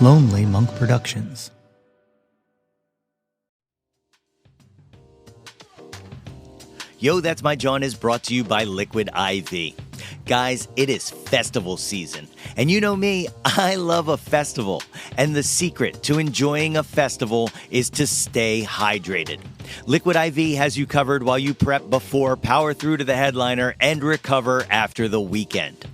Lonely Monk Productions. Yo, That's My Jawn is brought to you by Liquid IV. Guys, it is festival season. And you know me, I love a festival. And the secret to enjoying a festival is to stay hydrated. Liquid IV has you covered while you prep before, power through to the headliner, and recover after the weekend.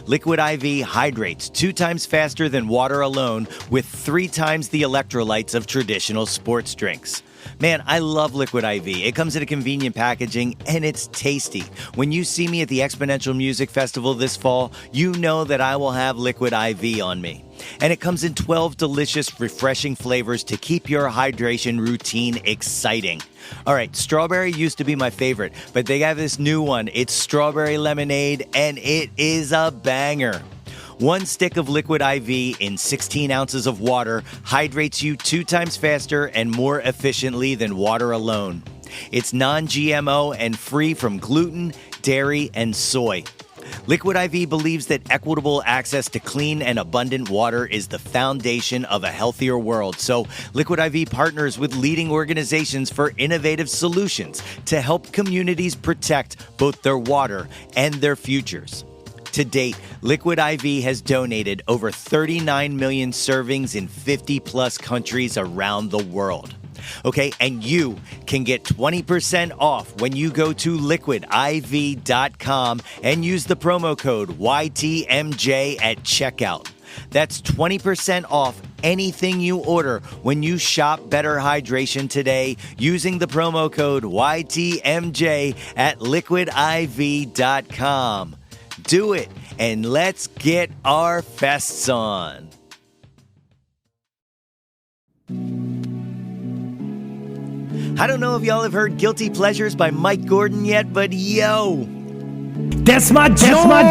Liquid IV hydrates 2 times faster than water alone with 3 times the electrolytes of traditional sports drinks. Man, I love Liquid IV. It comes in a convenient packaging and it's tasty. When you see me at the Exponential Music Festival this fall, you know that I will have Liquid IV on me. And it comes in 12 delicious, refreshing flavors to keep your hydration routine exciting. All right, strawberry used to be my favorite, but they have this new one. It's strawberry lemonade and it is a banger. 1 stick of Liquid IV in 16 ounces of water hydrates you 2 times faster and more efficiently than water alone. It's non-GMO and free from gluten, dairy, and soy. Liquid IV believes that equitable access to clean and abundant water is the foundation of a healthier world. So Liquid IV partners with leading organizations for innovative solutions to help communities protect both their water and their futures. To date, Liquid IV has donated over 39 million servings in 50-plus countries around the world. Okay, and you can get 20% off when you go to liquidiv.com and use the promo code YTMJ at checkout. That's 20% off anything you order when you shop Better Hydration today using the promo code YTMJ at liquidiv.com. Do it, and let's get our fests on. I don't know if y'all have heard Guilty Pleasures by Mike Gordon yet, but yo, that's my Jawn!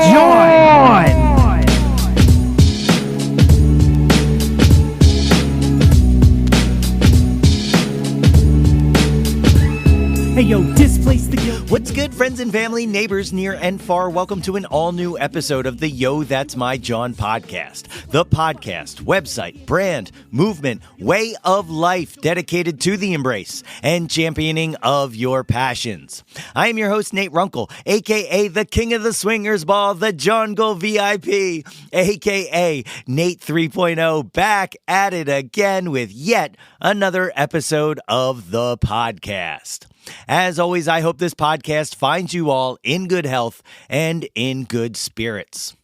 Hey yo, displace the guilt. What's good, friends and family, neighbors near and far? Welcome to an all-new episode of the Yo, That's My Jawn podcast. The podcast, website, brand, movement, way of life dedicated to the embrace and championing of your passions. I am your host, Nate Runkle, a.k.a. the King of the Swingers Ball, the Jawn Goal VIP, a.k.a. Nate 3.0, back at it again with yet another episode of the podcast. As always, I hope this podcast finds you all in good health and in good spirits.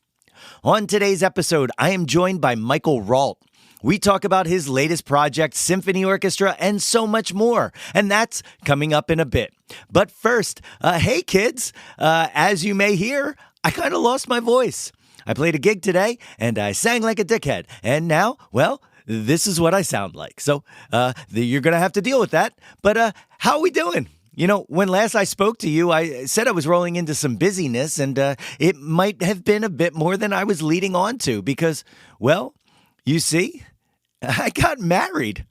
On today's episode, I am joined by Michael Rault. We talk about his latest project, Symphony Orchestra, and so much more. And that's coming up in a bit. But first, hey kids, as you may hear, I kind of lost my voice. I played a gig today and I sang like a dickhead. And now, well, this is what I sound like. So you're going to have to deal with that. But how are we doing? You know, when last I spoke to you, I said I was rolling into some busyness, and it might have been a bit more than I was leading on to because, well, you see, I got married.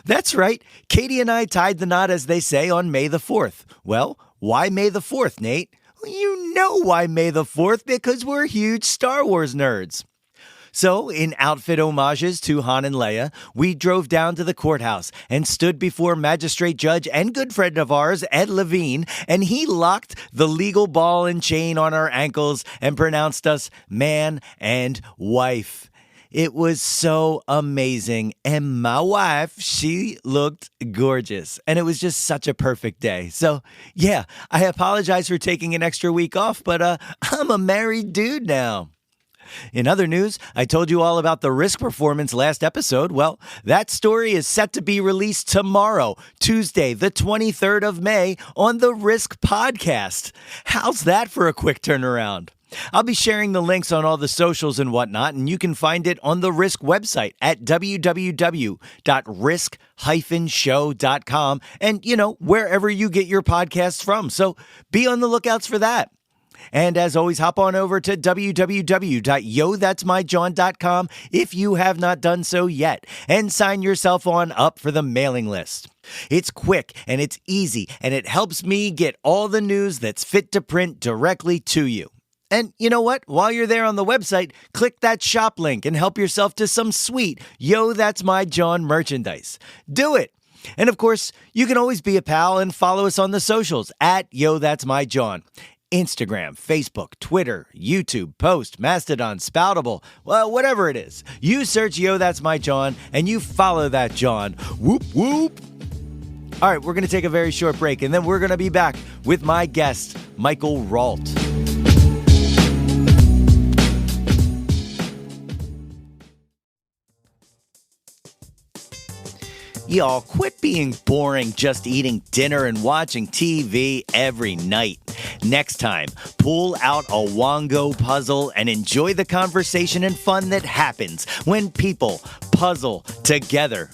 That's right. Katie and I tied the knot, as they say, on May the 4th. Well, why May the 4th, Nate? Well, you know why May the 4th, because we're huge Star Wars nerds. So, in outfit homages to Han and Leia, we drove down to the courthouse and stood before magistrate judge and good friend of ours, Ed Levine, and he locked the legal ball and chain on our ankles and pronounced us man and wife. It was so amazing, and my wife, she looked gorgeous, and it was just such a perfect day. So, yeah, I apologize for taking an extra week off, but I'm a married dude now. In other news, I told you all about the Risk performance last episode. Well, that story is set to be released tomorrow, Tuesday, the 23rd of May, on the Risk podcast. How's that for a quick turnaround? I'll be sharing the links on all the socials and whatnot, and you can find it on the Risk website at www.risk-show.com and, you know, wherever you get your podcasts from. So be on the lookouts for that. And as always, hop on over to www.yothat'smyjawn.com if you have not done so yet, and sign yourself on up for the mailing list. It's quick and it's easy, and it helps me get all the news that's fit to print directly to you. And you know what? While you're there on the website, click that shop link and help yourself to some sweet Yo, That's My Jawn merchandise. Do it. And of course, you can always be a pal and follow us on the socials at Yo, That's My Jawn. Instagram, Facebook, Twitter, YouTube, Post, Mastodon, Spoutable, well, whatever it is. You search Yo, That's My Jawn and you follow that Jawn. Whoop, whoop. All right, we're going to take a very short break and then we're going to be back with my guest, Michael Rault. Y'all, quit being boring just eating dinner and watching TV every night. Next time, pull out a Wongo puzzle and enjoy the conversation and fun that happens when people puzzle together.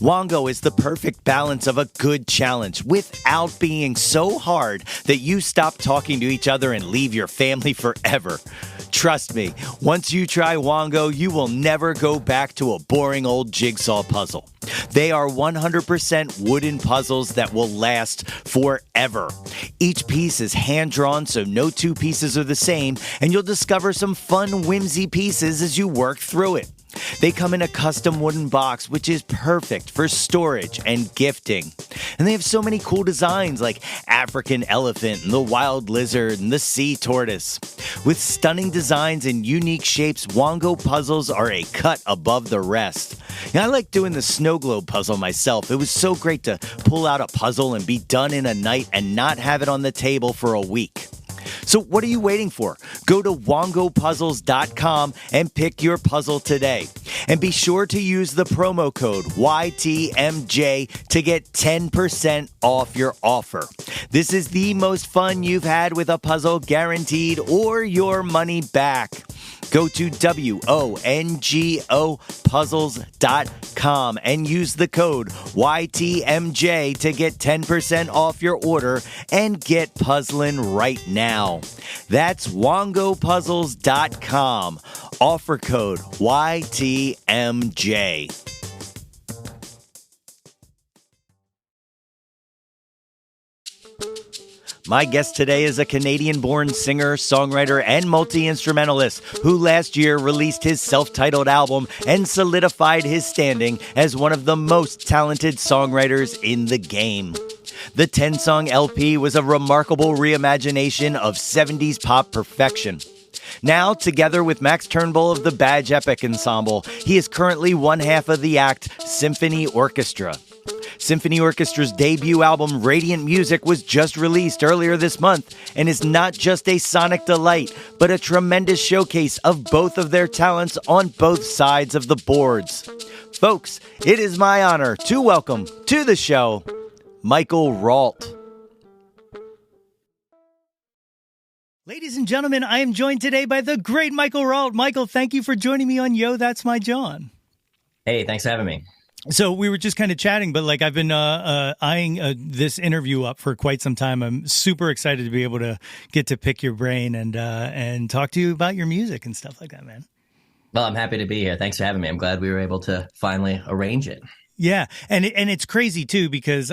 Wongo is the perfect balance of a good challenge without being so hard that you stop talking to each other and leave your family forever. Trust me, once you try Wongo, you will never go back to a boring old jigsaw puzzle. They are 100% wooden puzzles that will last forever. Each piece is hand-drawn, so no two pieces are the same, and you'll discover some fun, whimsy pieces as you work through it. They come in a custom wooden box, which is perfect for storage and gifting. And they have so many cool designs like African elephant and the wild lizard and the sea tortoise. With stunning designs and unique shapes, Wongo puzzles are a cut above the rest. I like doing the snow globe puzzle myself. It was so great to pull out a puzzle and be done in a night and not have it on the table for a week. So what are you waiting for? Go to wongopuzzles.com and pick your puzzle today. And be sure to use the promo code YTMJ to get 10% off your offer. This is the most fun you've had with a puzzle guaranteed or your money back. Go to WONGOpuzzles.com and use the code YTMJ to get 10% off your order and get puzzling right now. That's WongoPuzzles.com. Offer code YTMJ. My guest today is a Canadian-born singer, songwriter, and multi-instrumentalist who last year released his self-titled album and solidified his standing as one of the most talented songwriters in the game. The 10-song LP was a remarkable reimagination of 70s pop perfection. Now, together with Max Turnbull of the Badge Epic Ensemble, he is currently one half of the act Symphony Orchestra. Symphony Orchestra's debut album, Radiant Music, was just released earlier this month and is not just a sonic delight, but a tremendous showcase of both of their talents on both sides of the boards. Folks, it is my honor to welcome to the show, Michael Rault. Ladies and gentlemen, I am joined today by the great Michael Rault. Michael, thank you for joining me on Yo, That's My Jawn. Hey, thanks for having me. So we were just kind of chatting, but like I've been eyeing this interview up for quite some time. I'm super excited to be able to get to pick your brain and talk to you about your music and stuff like that, man. Well, I'm happy to be here. Thanks for having me. I'm glad we were able to finally arrange it. Yeah, and it's crazy too because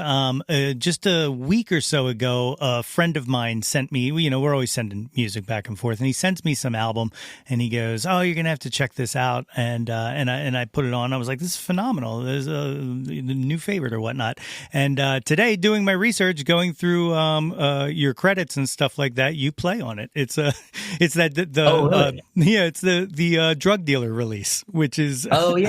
just a week or so ago, a friend of mine sent me. You know, we're always sending music back and forth, and he sends me some album, and he goes, "Oh, you're gonna have to check this out." And I put it on. I was like, "This is phenomenal. There's a new favorite or whatnot." And today, doing my research, going through your credits and stuff like that, you play on it. It's it's it's the drug dealer release, which is I played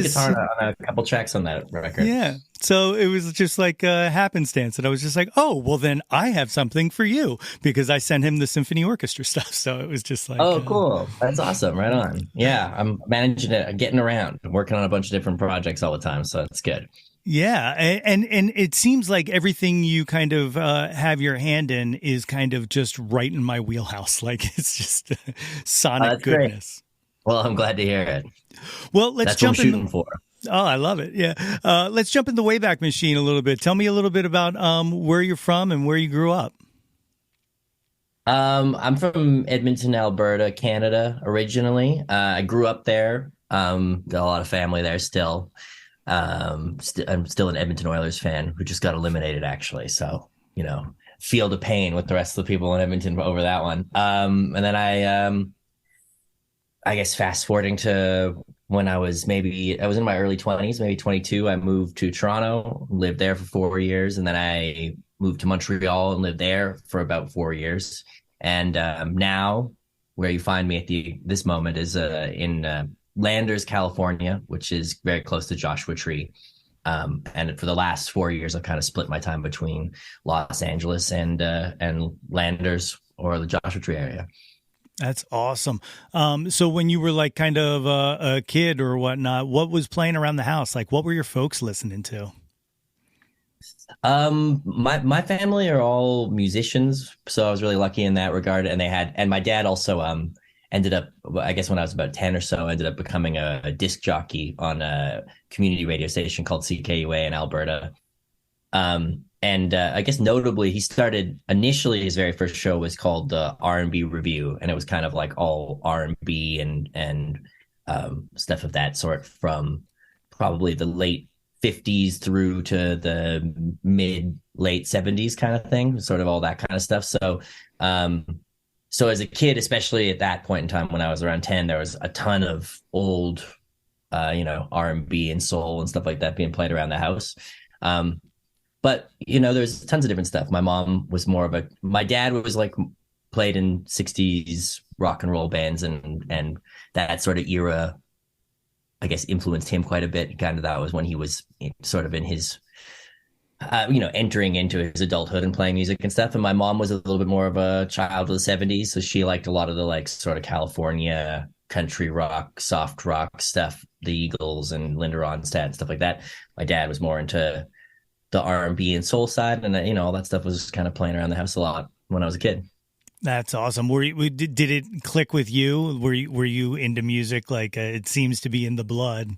guitar on a couple tracks on that record. Yeah. So it was just like happenstance. And I was just like, oh, well, then I have something for you because I sent him the symphony orchestra stuff. So it was just like, oh, cool. That's awesome. Right on. Yeah. I'm managing it, getting around. I'm working on a bunch of different projects all the time. So it's good. Yeah. And it seems like everything you kind of have your hand in is kind of just right in my wheelhouse. Like it's just sonic goodness. Great. Well, I'm glad to hear it. Well, let's That's jump what I'm shooting for. Oh, I love it. Yeah. Let's jump in the Wayback Machine a little bit. Tell me a little bit about where you're from and where you grew up. I'm from Edmonton, Alberta, Canada, originally. I grew up there. Got a lot of family there still. I'm still an Edmonton Oilers fan who just got eliminated, actually. So, you know, feel the pain with the rest of the people in Edmonton over that one. And then I guess fast forwarding to when I was in my early 20s, maybe 22, I moved to Toronto, lived there for 4 years. And then I moved to Montreal and lived there for about 4 years. And now where you find me at this moment is in Landers, California, which is very close to Joshua Tree. And for the last 4 years, I've kind of split my time between Los Angeles and Landers or the Joshua Tree area. That's awesome. So when you were like kind of a kid or whatnot, what was playing around the house? Like, what were your folks listening to? My family are all musicians, so I was really lucky in that regard. And my dad also ended up, I guess when I was about 10 or so, ended up becoming a disc jockey on a community radio station called CKUA in Alberta. And I guess notably, he started initially, his very first show was called the R&B Review, and it was kind of like all R&B and stuff of that sort from probably the late 50s through to the late 70s kind of thing, sort of all that kind of stuff. So as a kid, especially at that point in time when I was around 10, there was a ton of old R&B and soul and stuff like that being played around the house. But, there's tons of different stuff. My mom was my dad was like played in 60s rock and roll bands and that sort of era, I guess, influenced him quite a bit. Kind of that was when he was sort of in his, entering into his adulthood and playing music and stuff. And my mom was a little bit more of a child of the 70s. So she liked a lot of the like sort of California country rock, soft rock stuff, the Eagles and Linda Ronstadt and stuff like that. My dad was more into the R&B and soul side, and all that stuff was kind of playing around the house a lot when I was a kid. That's awesome. Did it click with you? Were you into music? Like it seems to be in the blood.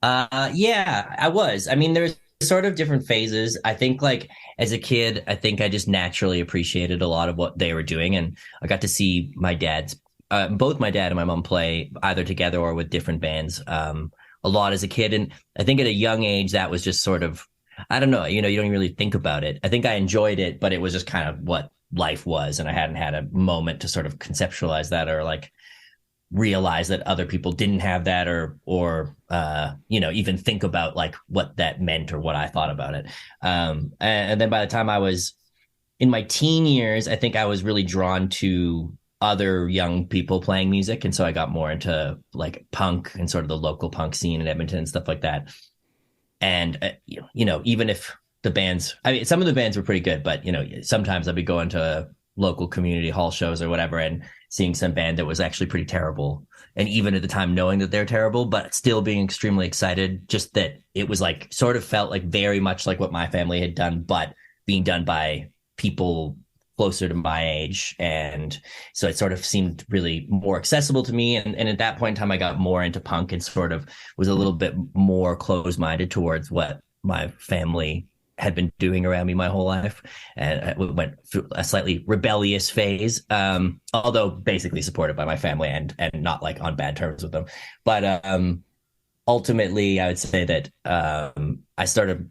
Yeah, I was. I mean, there's sort of different phases. I think like as a kid, I think I just naturally appreciated a lot of what they were doing, and I got to see both my dad and my mom play either together or with different bands a lot as a kid. And I think at a young age, that was just sort of, I don't know, you don't really think about it. I think I enjoyed it, but it was just kind of what life was. And I hadn't had a moment to sort of conceptualize that or like realize that other people didn't have that or even think about like what that meant or what I thought about it. And then by the time I was in my teen years, I think I was really drawn to other young people playing music. And so I got more into like punk and sort of the local punk scene in Edmonton and stuff like that. And, even if the bands, I mean, some of the bands were pretty good, but, sometimes I'd be going to local community hall shows or whatever and seeing some band that was actually pretty terrible. And even at the time knowing that they're terrible, but still being extremely excited, just that it was like, sort of felt like very much like what my family had done, but being done by people closer to my age. And so it sort of seemed really more accessible to me. And at that point in time, I got more into punk and sort of was a little bit more closed-minded towards what my family had been doing around me my whole life. And I went through a slightly rebellious phase, although basically supported by my family and not like on bad terms with them. But ultimately, I would say that I started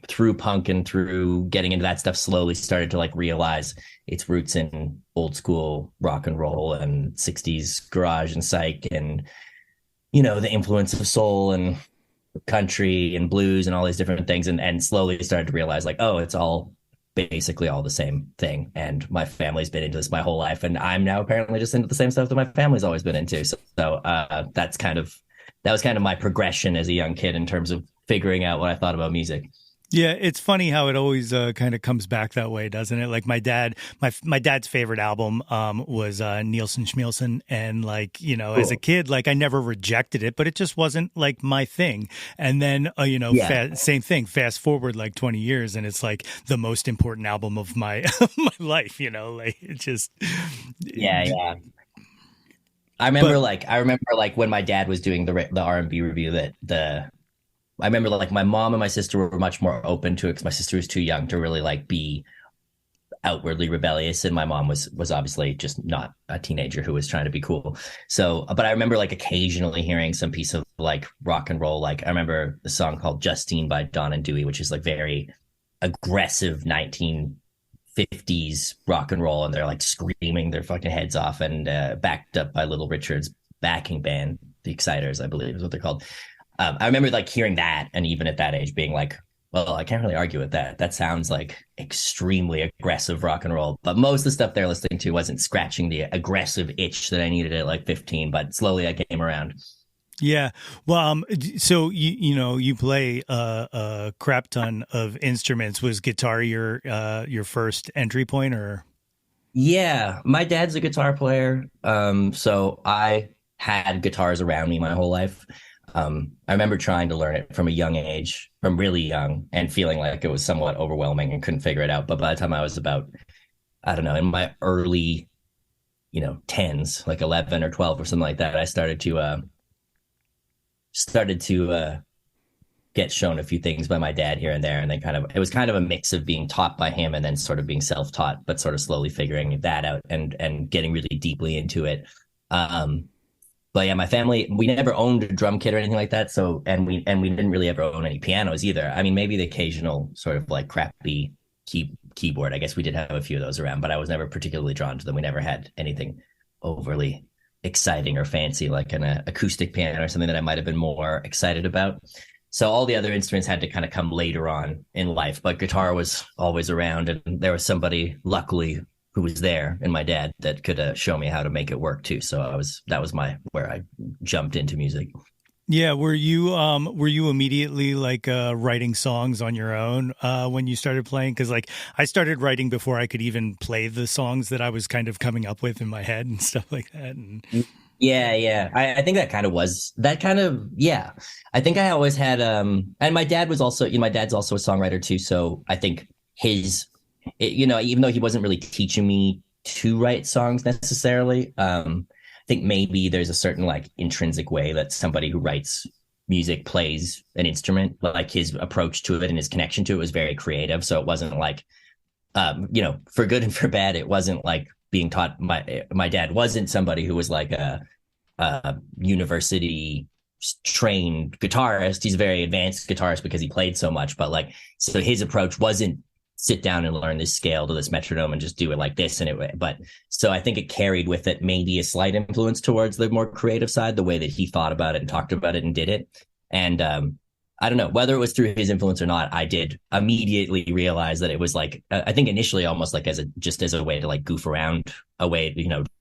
through punk and through getting into that stuff slowly started to like realize its roots in old school rock and roll and 60s garage and psych and the influence of soul and country and blues and all these different things and slowly started to realize like, oh, it's all basically all the same thing, and my family's been into this my whole life, and I'm now apparently just into the same stuff that my family's always been into. So that was kind of my progression as a young kid in terms of figuring out what I thought about music. Yeah, it's funny how it always kind of comes back that way, doesn't it? Like my dad's favorite album was Nielsen Schmielsen, and like cool. As a kid, like I never rejected it, but it just wasn't like my thing. And then same thing. Fast forward like 20 years, and it's like the most important album of my my life. Like it just yeah. I remember when my dad was doing the R&B review I remember like my mom and my sister were much more open to it because my sister was too young to really like be outwardly rebellious, and my mom was obviously just not a teenager who was trying to be cool. So, but I remember like occasionally hearing some piece of like rock and roll. Like I remember the song called Justine by Dawn and Dewey, which is like very aggressive 50s rock and roll, and they're like screaming their fucking heads off, and backed up by Little Richard's backing band, the Exciters, I believe is what they're called. I remember like hearing that, and even at that age being like, well, I can't really argue with that. That sounds like extremely aggressive rock and roll. But most of the stuff they're listening to wasn't scratching the aggressive itch that I needed at like 15. But slowly I came around. Yeah. Well, so you play a crap ton of instruments. Was guitar your first entry point, or? Yeah, my dad's a guitar player. So I had guitars around me my whole life. I remember trying to learn it from a young age, from really young, and feeling like it was somewhat overwhelming and couldn't figure it out. But by the time I was about, I don't know, in my early, tens, like 11 or 12 or something like that, I started to get shown a few things by my dad here and there. And then it was kind of a mix of being taught by him and then sort of being self-taught, but sort of slowly figuring that out and getting really deeply into it. But yeah, my family, we never owned a drum kit or anything like that. So, and we didn't really ever own any pianos either. I mean, maybe the occasional sort of like crappy keyboard. I guess we did have a few of those around, but I was never particularly drawn to them. We never had anything overly exciting or fancy, like an acoustic piano or something that I might have been more excited about. So all the other instruments had to kind of come later on in life, but guitar was always around, and there was somebody, luckily, who was there, and my dad, that could show me how to make it work too. So that was where I jumped into music. Yeah, were you immediately like writing songs on your own when you started playing? Because like I started writing before I could even play the songs that I was kind of coming up with in my head and stuff like that. And yeah, I think that kind of was that kind of yeah. I think I always had and my dad was also my dad's also a songwriter too. So I think even though he wasn't really teaching me to write songs necessarily, I think maybe there's a certain like intrinsic way that somebody who writes music plays an instrument. Like his approach to it and his connection to it was very creative. So it wasn't like, for good and for bad, it wasn't like being taught. My dad wasn't somebody who was like a university trained guitarist. He's a very advanced guitarist because he played so much. But like, so his approach wasn't sit down and learn this scale to this metronome and just do it like this. But so I think it carried with it maybe a slight influence towards the more creative side, the way that he thought about it and talked about it and did it. And I don't know whether it was through his influence or not. I did immediately realize that it was like, I think initially almost like as a way to like goof around, a way,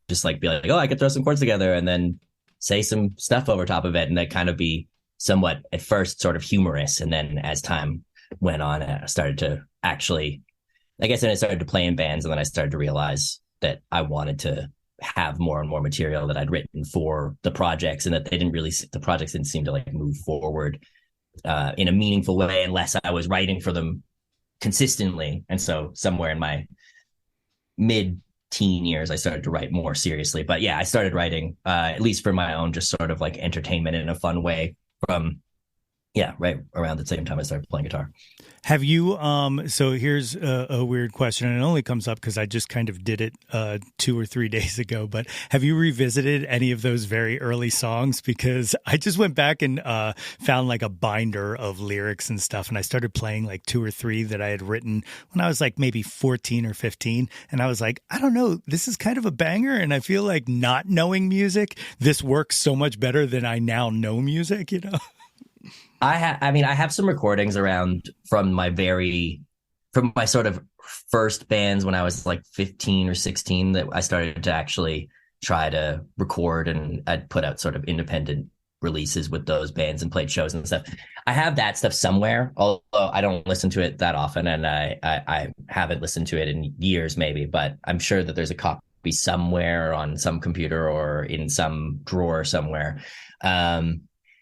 just like be like, oh, I could throw some chords together and then say some stuff over top of it. And that kind of be somewhat at first sort of humorous. And then as time went on, I started to actually, I guess then I started to play in bands, and then I started to realize that I wanted to have more and more material that I'd written for the projects, and that the projects didn't seem to like move forward in a meaningful way unless I was writing for them consistently. And so somewhere in my mid-teen years, I started to write more seriously. But yeah, I started writing, at least for my own, just sort of like entertainment in a fun way right around the same time I started playing guitar. Have you, so here's a weird question, and it only comes up because I just kind of did it 2 or 3 days ago, but have you revisited any of those very early songs? Because I just went back and found like a binder of lyrics and stuff, and I started playing like 2 or 3 that I had written when I was like maybe 14 or 15, and I was like, I don't know, this is kind of a banger, and I feel like not knowing music, this works so much better than I now know music, I have some recordings around from my sort of first bands when I was like 15 or 16 that I started to actually try to record, and I'd put out sort of independent releases with those bands and played shows and stuff. I have that stuff somewhere, although I don't listen to it that often, and I haven't listened to it in years maybe, but I'm sure that there's a copy somewhere on some computer or in some drawer somewhere.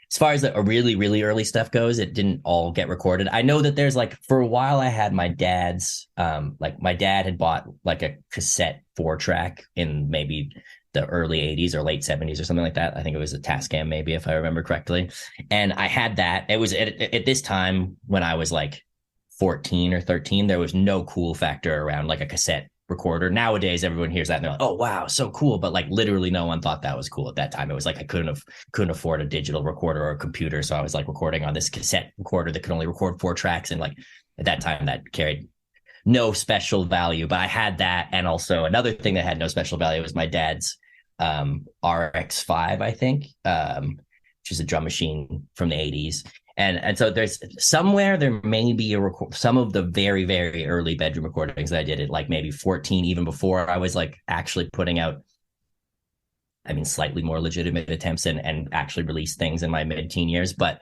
As far as the really, really early stuff goes, it didn't all get recorded. I know that there's like, for a while I had my dad's, my dad had bought like a cassette 4-track in maybe the early 80s or late 70s or something like that. I think it was a Tascam maybe, if I remember correctly. And I had that. It was at this time when I was like 14 or 13, there was no cool factor around like a cassette recorder. Nowadays everyone hears that and they're like, oh wow, so cool, but like literally no one thought that was cool at that time. It was like I couldn't afford a digital recorder or a computer, so I was like recording on this cassette recorder that could only record 4 tracks, and like at that time that carried no special value, but I had that. And also another thing that had no special value was my dad's RX-5, I think, which is a drum machine from the 80s. And so there's somewhere there may be some of the very, very early bedroom recordings that I did at like maybe 14, even before I was like actually putting out, I mean, slightly more legitimate attempts and actually release things in my mid-teen years. But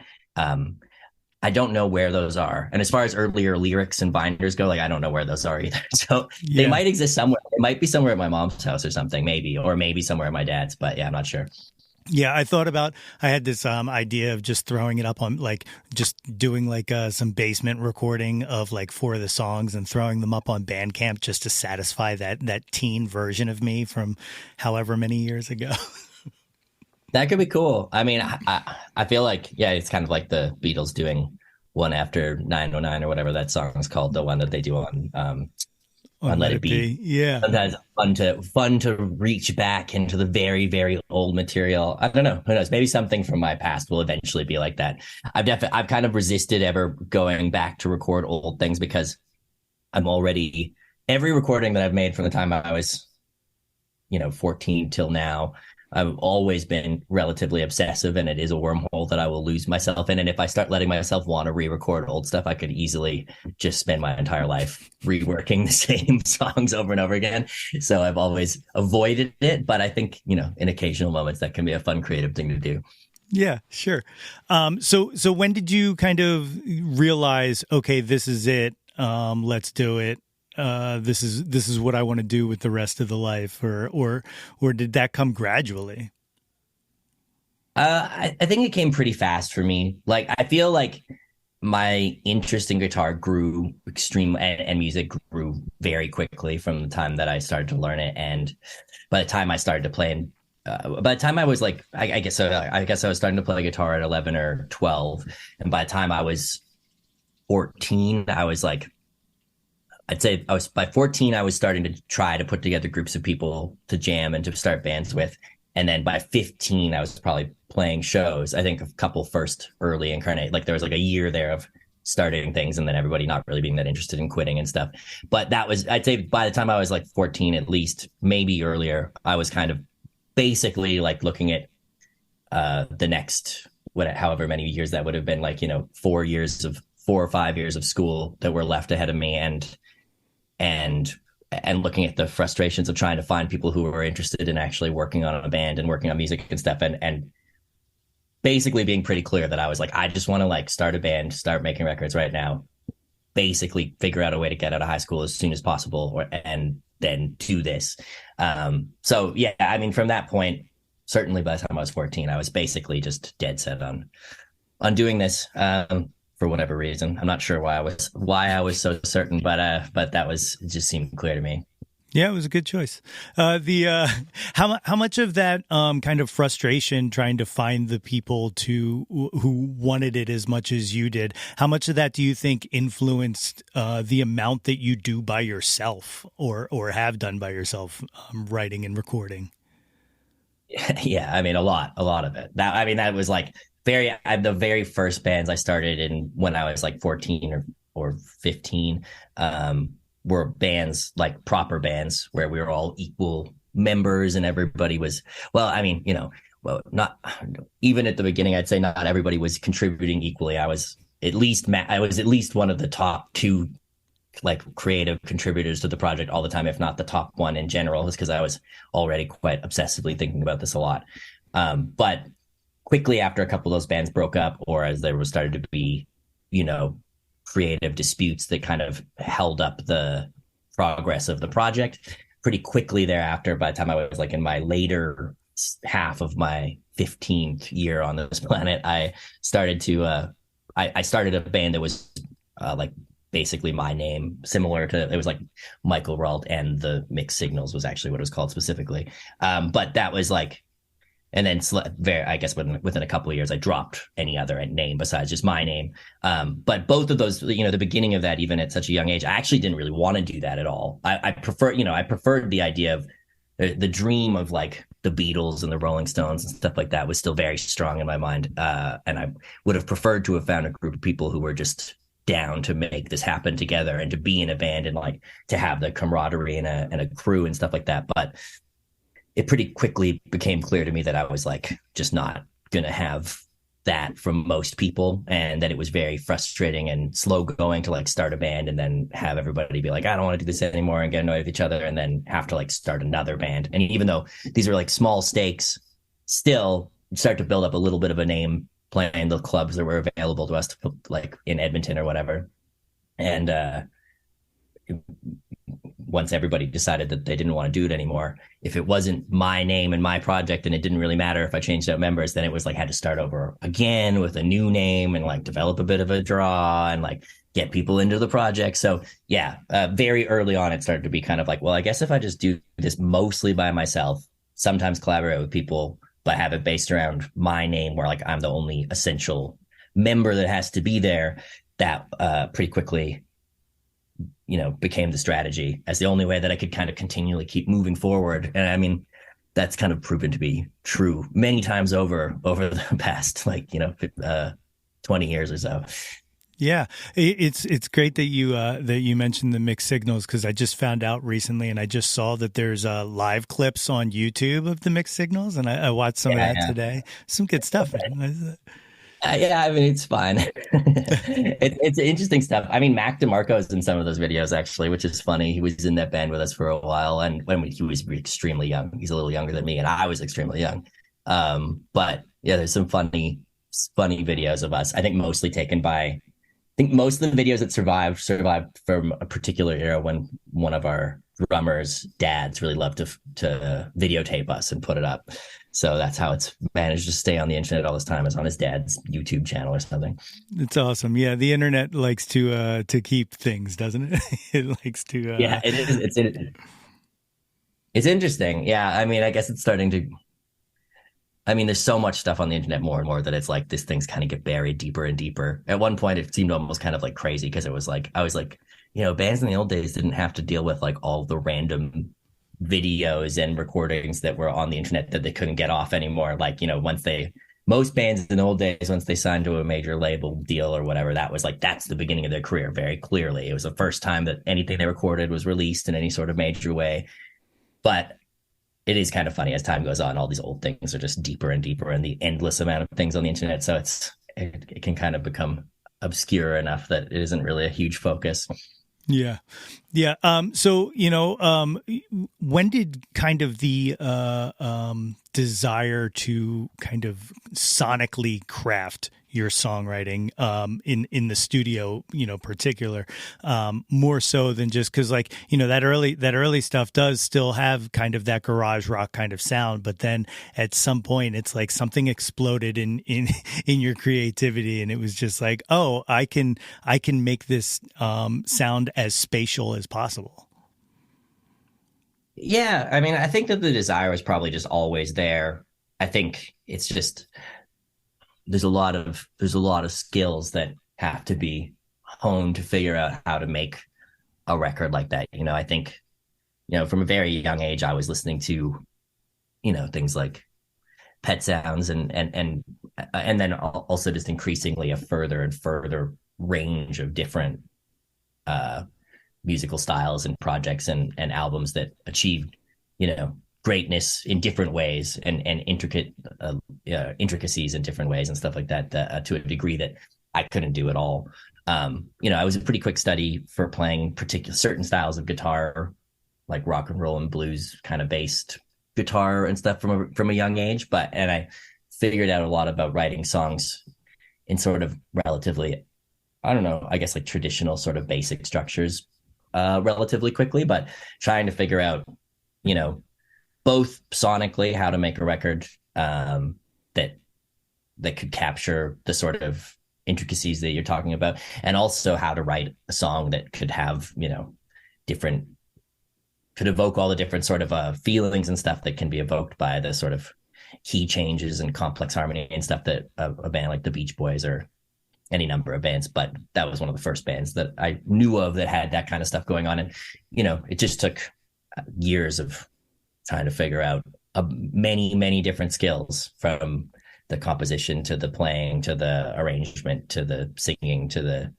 I don't know where those are. And as far as earlier lyrics and binders go, like, I don't know where those are either. So they might exist somewhere. It might be somewhere at my mom's house or something, maybe, or maybe somewhere at my dad's. But yeah, I'm not sure. Yeah, I had this idea of just throwing it up on, like, just doing like some basement recording of like 4 of the songs and throwing them up on Bandcamp just to satisfy that teen version of me from however many years ago. That could be cool. I mean, I feel like, yeah, it's kind of like the Beatles doing One After 909 or whatever that song is called, the one that they do on Let It Be. Yeah. Sometimes fun to reach back into the very, very old material. I don't know. Who knows? Maybe something from my past will eventually be like that. I've kind of resisted ever going back to record old things because I'm already, every recording that I've made from the time I was, 14 till now, I've always been relatively obsessive, and it is a wormhole that I will lose myself in. And if I start letting myself want to re-record old stuff, I could easily just spend my entire life reworking the same songs over and over again. So I've always avoided it. But I think, in occasional moments, that can be a fun creative thing to do. Yeah, sure. So when did you kind of realize, okay, this is it, let's do it? This is what I want to do with the rest of the life, or did that come gradually? I think it came pretty fast for me. Like, I feel like my interest in guitar grew and music grew very quickly from the time that I started to learn it. And by the time I started to play, by the time I was like, I guess I was starting to play guitar at 11 or 12. And by the time I was 14, I was like, I'd say by 14, I was starting to try to put together groups of people to jam and to start bands with. And then by 15, I was probably playing shows. I think a couple first early incarnate, like there was like a year there of starting things and then everybody not really being that interested in quitting and stuff. But that was, I'd say by the time I was like 14, at least, maybe earlier, I was kind of basically like looking at the next, however many years that would have been, like, 4 or 5 years of school that were left ahead of me, and looking at the frustrations of trying to find people who were interested in actually working on a band and working on music and stuff, and basically being pretty clear that I was like, I just want to like start a band, start making records right now, basically figure out a way to get out of high school as soon as possible, and then do this. So yeah, I mean, from that point, certainly by the time I was 14, I was basically just dead set on doing this. For whatever reason, I'm not sure why I was so certain, but it just seemed clear to me. Yeah, it was a good choice. How much of that kind of frustration trying to find the people who wanted it as much as you did, how much of that do you think influenced the amount that you do by yourself or have done by yourself, writing and recording? Yeah, I mean, a lot of it. That was like the very first bands I started in when I was like 14 or 15 were bands, like proper bands, where we were all equal members and everybody was, not even at the beginning, I'd say not everybody was contributing equally. I was at least one of the top 2 like creative contributors to the project all the time, if not the top one in general, is because I was already quite obsessively thinking about this a lot. But quickly after a couple of those bands broke up, or as there was started to be, creative disputes that kind of held up the progress of the project, pretty quickly thereafter, by the time I was like in my later half of my 15th year on this planet, I started to, I started a band that was like basically my name, similar to, it was like Michael Rault and the Mixed Signals was actually what it was called specifically. But that was like, and then I guess within a couple of years, I dropped any other name besides just my name. But both of those, the beginning of that, even at such a young age, I actually didn't really want to do that at all. I preferred the idea of the dream of like the Beatles and the Rolling Stones and stuff like that was still very strong in my mind. And I would have preferred to have found a group of people who were just down to make this happen together and to be in a band and like to have the camaraderie and a crew and stuff like that. But it pretty quickly became clear to me that I was like just not gonna have that from most people, and that it was very frustrating and slow going to like start a band and then have everybody be like, I don't want to do this anymore, and get annoyed with each other, and then have to like start another band. And even though these are like small stakes, still start to build up a little bit of a name playing the clubs that were available to us to put, like in Edmonton or whatever. And once everybody decided that they didn't want to do it anymore, if it wasn't my name and my project, and it didn't really matter if I changed out members, then it was like had to start over again with a new name and like develop a bit of a draw and like get people into the project. So yeah, very early on, it started to be kind of like, well, I guess if I just do this mostly by myself, sometimes collaborate with people, but have it based around my name where like I'm the only essential member that has to be there, that pretty quickly became the strategy as the only way that I could kind of continually keep moving forward. And I mean, that's kind of proven to be true many times over the past 20 years or so. Yeah, it's great that you mentioned the mixed signals, because I just found out recently, and I just saw that there's live clips on YouTube of the mixed signals, and I watched some of that today. Some good stuff, man. Yeah, I mean, it's fun. It's interesting stuff. I mean, Mac DeMarco's in some of those videos, actually, which is funny. He was in that band with us for a while, and when he was extremely young. He's a little younger than me, and I was extremely young. But yeah, there's some funny videos of us. I think most of the videos that survived from a particular era when one of our drummers' dads really loved to videotape us and put it up. So that's how it's managed to stay on the internet all this time, is on his dad's YouTube channel or something. It's awesome. Yeah, the internet likes to keep things, doesn't it? It likes to. Yeah, it is. It's interesting. Yeah, I mean, I guess it's starting to. I mean, there's so much stuff on the internet more and more that it's like these things kind of get buried deeper and deeper. At one point, it seemed almost kind of like crazy, because it was like I was like, bands in the old days didn't have to deal with like all the random videos and recordings that were on the internet that they couldn't get off anymore. Like, most bands in the old days, once they signed to a major label deal or whatever, that's the beginning of their career very clearly. It was the first time that anything they recorded was released in any sort of major way. But it is kind of funny, as time goes on, all these old things are just deeper and deeper, and the endless amount of things on the internet. So it can kind of become obscure enough that it isn't really a huge focus. Yeah. Yeah. So, when did kind of the desire to kind of sonically craft your songwriting in the studio, particular, more so than just because, like, that early stuff does still have kind of that garage rock kind of sound, but then at some point it's like something exploded in your creativity, and it was just like, oh, I can make this sound as spatial as possible. Yeah, I mean, I think that the desire was probably just always there. I think it's just there's a lot of skills that have to be honed to figure out how to make a record like that. I think, from a very young age, I was listening to, things like Pet Sounds and then also just increasingly a further and further range of different musical styles and projects and albums that achieved, greatness in different ways and intricacies in different ways and stuff like that, to a degree that I couldn't do at all. I was a pretty quick study for playing certain styles of guitar, like rock and roll and blues kind of based guitar and stuff from a young age. And I figured out a lot about writing songs in sort of relatively, I don't know, I guess like traditional sort of basic structures relatively quickly, but trying to figure out, both sonically how to make a record that could capture the sort of intricacies that you're talking about, and also how to write a song that could have, could evoke all the different sort of feelings and stuff that can be evoked by the sort of key changes and complex harmony and stuff that a band like the Beach Boys or any number of bands, but that was one of the first bands that I knew of that had that kind of stuff going on. And, it just took years of trying to figure out many, many different skills, from the composition to the playing, to the arrangement, to the singing, to the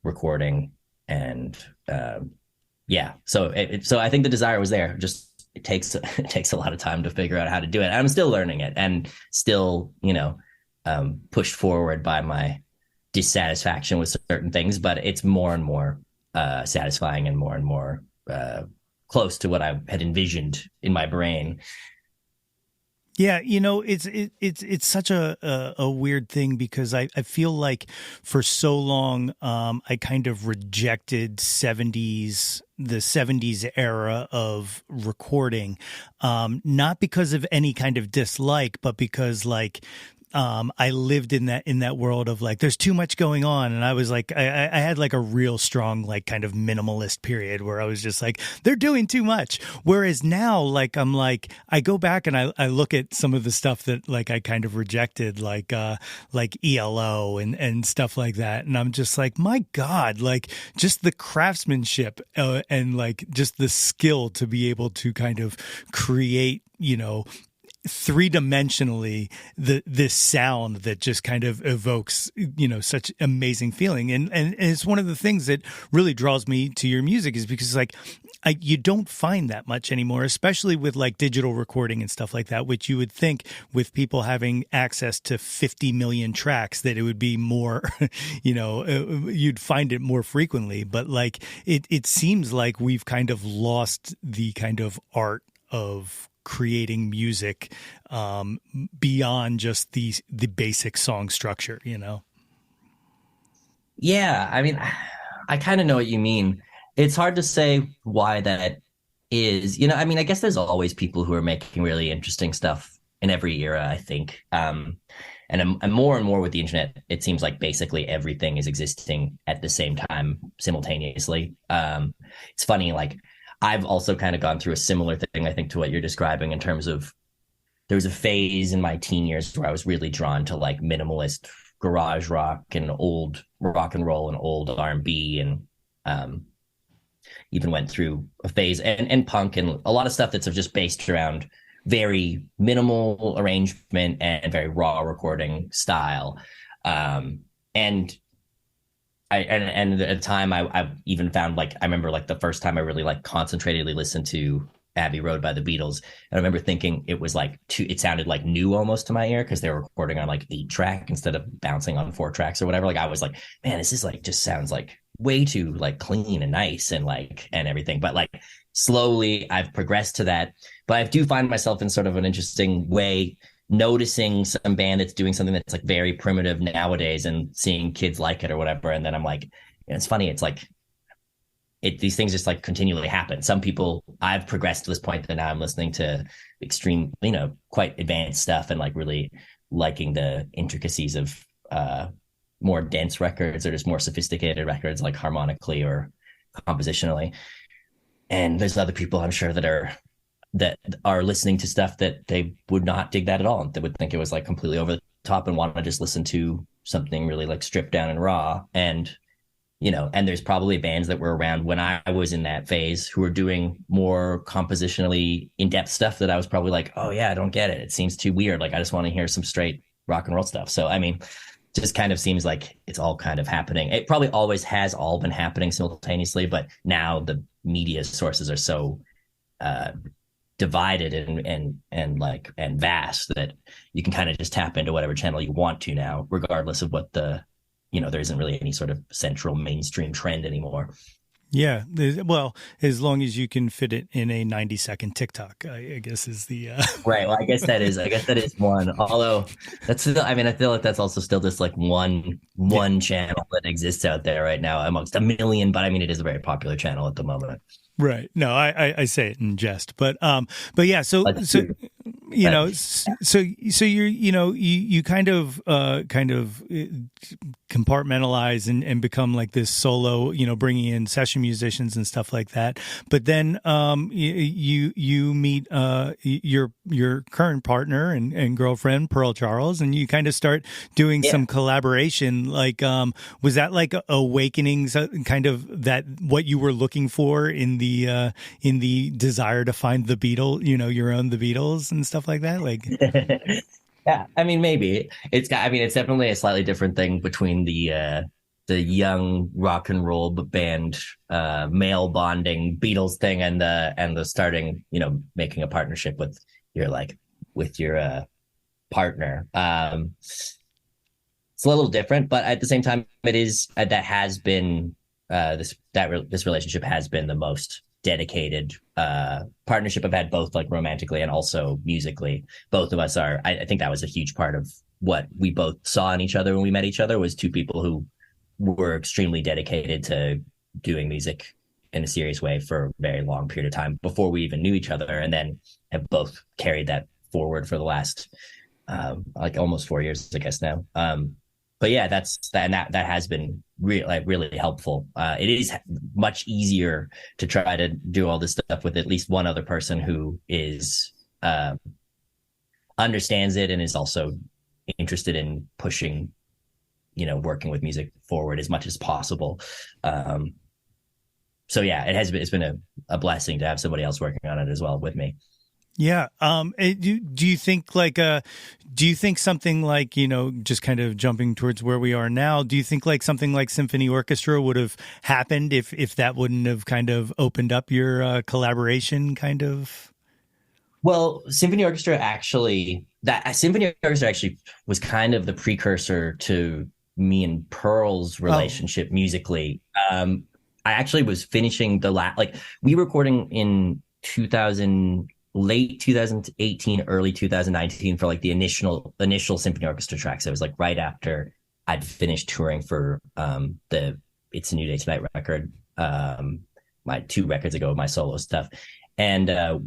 recording, and yeah. So so I think the desire was there. Just it takes it takes a lot of time to figure out how to do it. I'm still learning it, and still, pushed forward by my dissatisfaction with certain things. But it's more and more satisfying, and more close to what I had envisioned in my brain. Yeah, it's such a weird thing, because I feel like for so long I kind of rejected the 70s era of recording, not because of any kind of dislike, but because I lived in that world of like, there's too much going on. And I was like, I had like a real strong, like kind of minimalist period where I was just like, they're doing too much. Whereas now, like, I'm like, I go back and I look at some of the stuff that like I kind of rejected, like ELO and stuff like that. And I'm just like, my God, like just the craftsmanship and like just the skill to be able to kind of create, three-dimensionally this sound that just kind of evokes such amazing feeling, and it's one of the things that really draws me to your music, is because like you don't find that much anymore, especially with like digital recording and stuff like that, which you would think with people having access to 50 million tracks that it would be more you'd find it more frequently, but like it seems like we've kind of lost the kind of art of creating music beyond just the basic song structure, Yeah, I mean, I kind of know what you mean. It's hard to say why that is. I mean, I guess there's always people who are making really interesting stuff in every era, I think. And more and more with the internet, it seems like basically everything is existing at the same time simultaneously. It's funny, like I've also kind of gone through a similar thing, I think, to what you're describing, in terms of there was a phase in my teen years where I was really drawn to like minimalist garage rock and old rock and roll and old R&B, and even went through a phase and punk and a lot of stuff that's just based around very minimal arrangement and very raw recording style. And at the time I even found, like, I remember like the first time I really like concentratedly listened to Abbey Road by the Beatles, and I remember thinking it was like it sounded like new almost to my ear, because they were recording on like 8-track instead of bouncing on 4 tracks or whatever. Like I was like, man, this is like just sounds like way too like clean and nice and like and everything. But like slowly I've progressed to that, but I do find myself in sort of an interesting way noticing some band that's doing something that's like very primitive nowadays and seeing kids like it or whatever. And then I'm like, it's funny. It's like these things just like continually happen. Some people, I've progressed to this point that now I'm listening to extreme, quite advanced stuff and like really liking the intricacies of more dense records or just more sophisticated records, like harmonically or compositionally. And there's other people, I'm sure, that are listening to stuff that they would not dig that at all. They would think it was like completely over the top and want to just listen to something really like stripped down and raw. And, and there's probably bands that were around when I was in that phase who were doing more compositionally in-depth stuff that I was probably like, oh yeah, I don't get it. It seems too weird. Like I just want to hear some straight rock and roll stuff. So, I mean, just kind of seems like it's all kind of happening. It probably always has all been happening simultaneously, but now the media sources are so divided and vast that you can kind of just tap into whatever channel you want to now, regardless of what there isn't really any sort of central mainstream trend anymore. Yeah, well, as long as you can fit it in a 90-second TikTok, I guess is the right. Well, I guess that is one. Although I feel like that's also still just like one channel that exists out there right now amongst a million. But I mean, it is a very popular channel at the moment. Right. No, I say it in jest, but yeah. So you're you kind of compartmentalize and become like this solo, bringing in session musicians and stuff like that. But then you meet your current partner and girlfriend, Pearl Charles, and you kind of start doing some collaboration. Like was that like awakenings, kind of that what you were looking for in the desire to find the your own the Beatles and stuff like that? Like yeah, I mean, maybe it's definitely a slightly different thing between the young rock and roll band male bonding Beatles thing, and the starting, making a partnership with your partner. It's a little different, but at the same time, it is that has been this relationship has been the most dedicated partnership I've had, both like romantically and also musically. Both of us are. I think that was a huge part of what we both saw in each other when we met each other, was two people who were extremely dedicated to doing music in a serious way for a very long period of time before we even knew each other, and then have both carried that forward for the last like almost 4 years, I guess now. But yeah, that has been really helpful. It is much easier to try to do all this stuff with at least one other person who is understands it and is also interested in pushing, working with music forward as much as possible. So yeah, it's been a blessing to have somebody else working on it as well with me. Yeah. Do you think something like, just kind of jumping towards where we are now, do you think like something like symphony orchestra would have happened if that wouldn't have kind of opened up your collaboration kind of? Well, symphony orchestra actually was kind of the precursor to me and Pearl's relationship musically. I actually was finishing we were recording in late 2018, early 2019 for like the initial symphony orchestra tracks. It was like right after I'd finished touring for the It's a New Day Tonight record, my 2 records ago, my solo stuff. And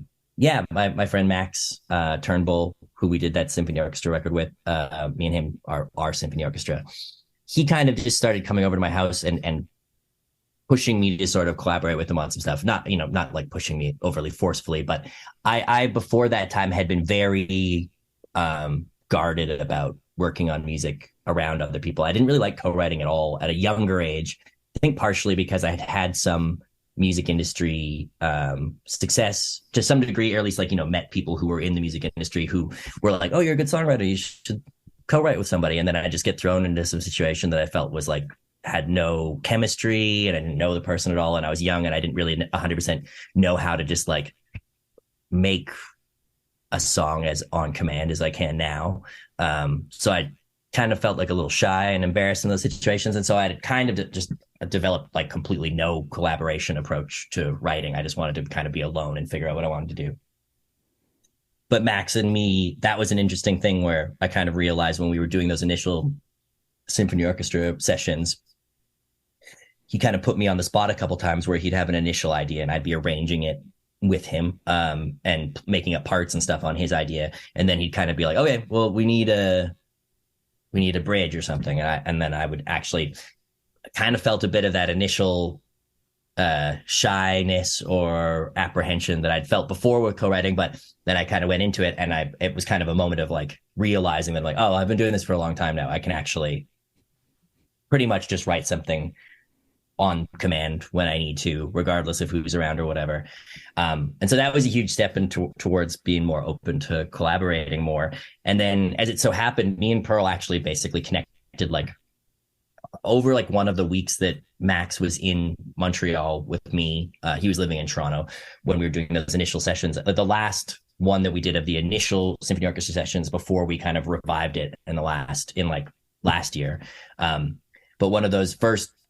my friend Max Turnbull, who we did that symphony orchestra record with, me and him are our symphony orchestra. He kind of just started coming over to my house and pushing me to sort of collaborate with him on some stuff. Not like pushing me overly forcefully, but I before that time had been very guarded about working on music around other people. I didn't really like co-writing at all at a younger age. I think partially because I had had some music industry success to some degree, or at least met people who were in the music industry who were like, oh, you're a good songwriter, you should co-write with somebody. And then I just get thrown into some situation that I felt was like had no chemistry, and I didn't know the person at all, and I was young and I didn't really 100% know how to just like make a song as on command as I can now. So I kind of felt like a little shy and embarrassed in those situations, and so I had kind of just developed like completely no collaboration approach to writing. I just wanted to kind of be alone and figure out what I wanted to do. But Max and me, that was an interesting thing where I kind of realized when we were doing those initial symphony orchestra sessions, he kind of put me on the spot a couple times where he'd have an initial idea and I'd be arranging it with him and making up parts and stuff on his idea. And then he'd kind of be like, okay, well, we need a bridge or something. And then I would actually kind of felt a bit of that initial shyness or apprehension that I'd felt before with co-writing, but then I kind of went into it, and it was kind of a moment of like realizing that like, oh, I've been doing this for a long time now. I can actually pretty much just write something on command when I need to, regardless of who's around or whatever. And so that was a huge step towards being more open to collaborating more. And then as it so happened, me and Pearl actually basically connected like over like one of the weeks that Max was in Montreal with me. He was living in Toronto when we were doing those initial sessions. The last one that we did of the initial symphony orchestra sessions before we kind of revived it in last year. But one of those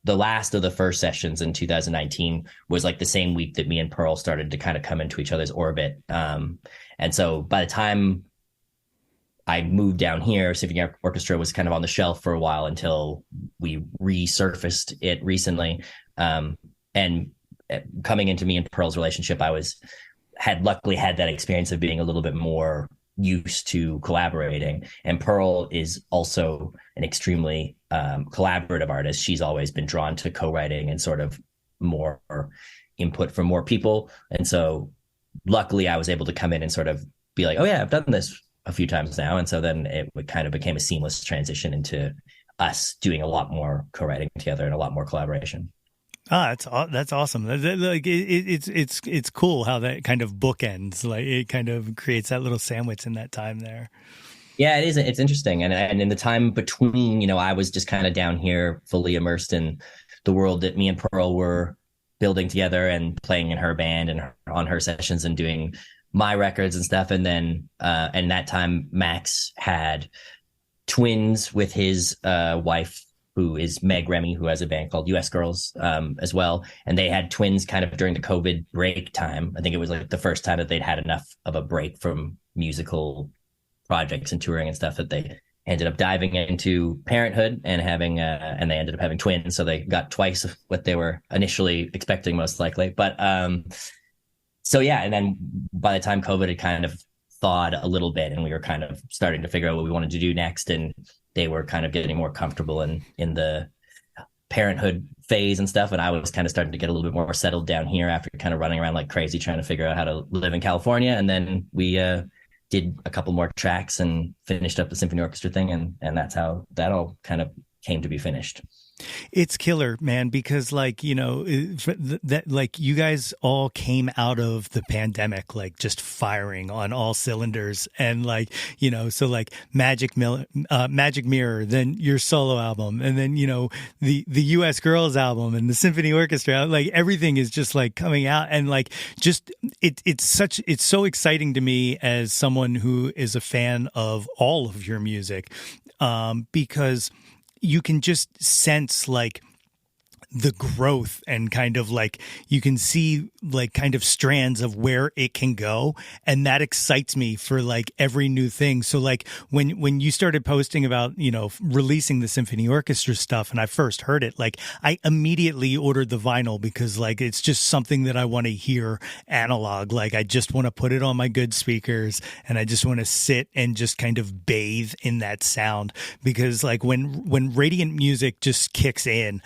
the last of the first sessions in 2019 was like the same week that me and Pearl started to kind of come into each other's orbit. And so by the time I moved down here, symphony orchestra was kind of on the shelf for a while until we resurfaced it recently. And coming into me and Pearl's relationship, had luckily had that experience of being a little bit more used to collaborating. And Pearl is also an extremely collaborative artist. She's always been drawn to co-writing and sort of more input from more people. And so luckily I was able to come in and sort of be like, oh yeah, I've done this a few times now. And so then it kind of became a seamless transition into us doing a lot more co-writing together and a lot more collaboration. That's awesome. Like it's cool how that kind of bookends. Like it kind of creates that little sandwich in that time there. Yeah, it is. It's interesting. And in the time between, I was just kind of down here fully immersed in the world that me and Pearl were building together and playing in her band and on her sessions and doing my records and stuff. And then, and that time Max had twins with his wife, who is Meg Remy, who has a band called US Girls as well. And they had twins kind of during the COVID break time. I think it was like the first time that they'd had enough of a break from musical projects and touring and stuff that they ended up diving into parenthood and having and they ended up having twins, so they got twice what they were initially expecting, most likely. But so yeah, and then by the time COVID had kind of thawed a little bit and we were kind of starting to figure out what we wanted to do next, and they were kind of getting more comfortable in the parenthood phase and stuff, and I was kind of starting to get a little bit more settled down here after kind of running around like crazy trying to figure out how to live in California. And then we did a couple more tracks and finished up the symphony orchestra thing, and that's how that all kind of came to be finished. It's killer, man, because like, that like you guys all came out of the pandemic like just firing on all cylinders, and like, so like Magic Mirror, then your solo album, and then the US Girls album and the symphony orchestra, like everything is just like coming out, and like just it's so exciting to me as someone who is a fan of all of your music, because you can just sense like the growth, and kind of like you can see like kind of strands of where it can go, and that excites me for like every new thing. So like when you started posting about releasing the symphony orchestra stuff and I first heard it, like I immediately ordered the vinyl, because like it's just something that I want to hear analog. Like I just want to put it on my good speakers and I just want to sit and just kind of bathe in that sound, because like when Radiant music just kicks in,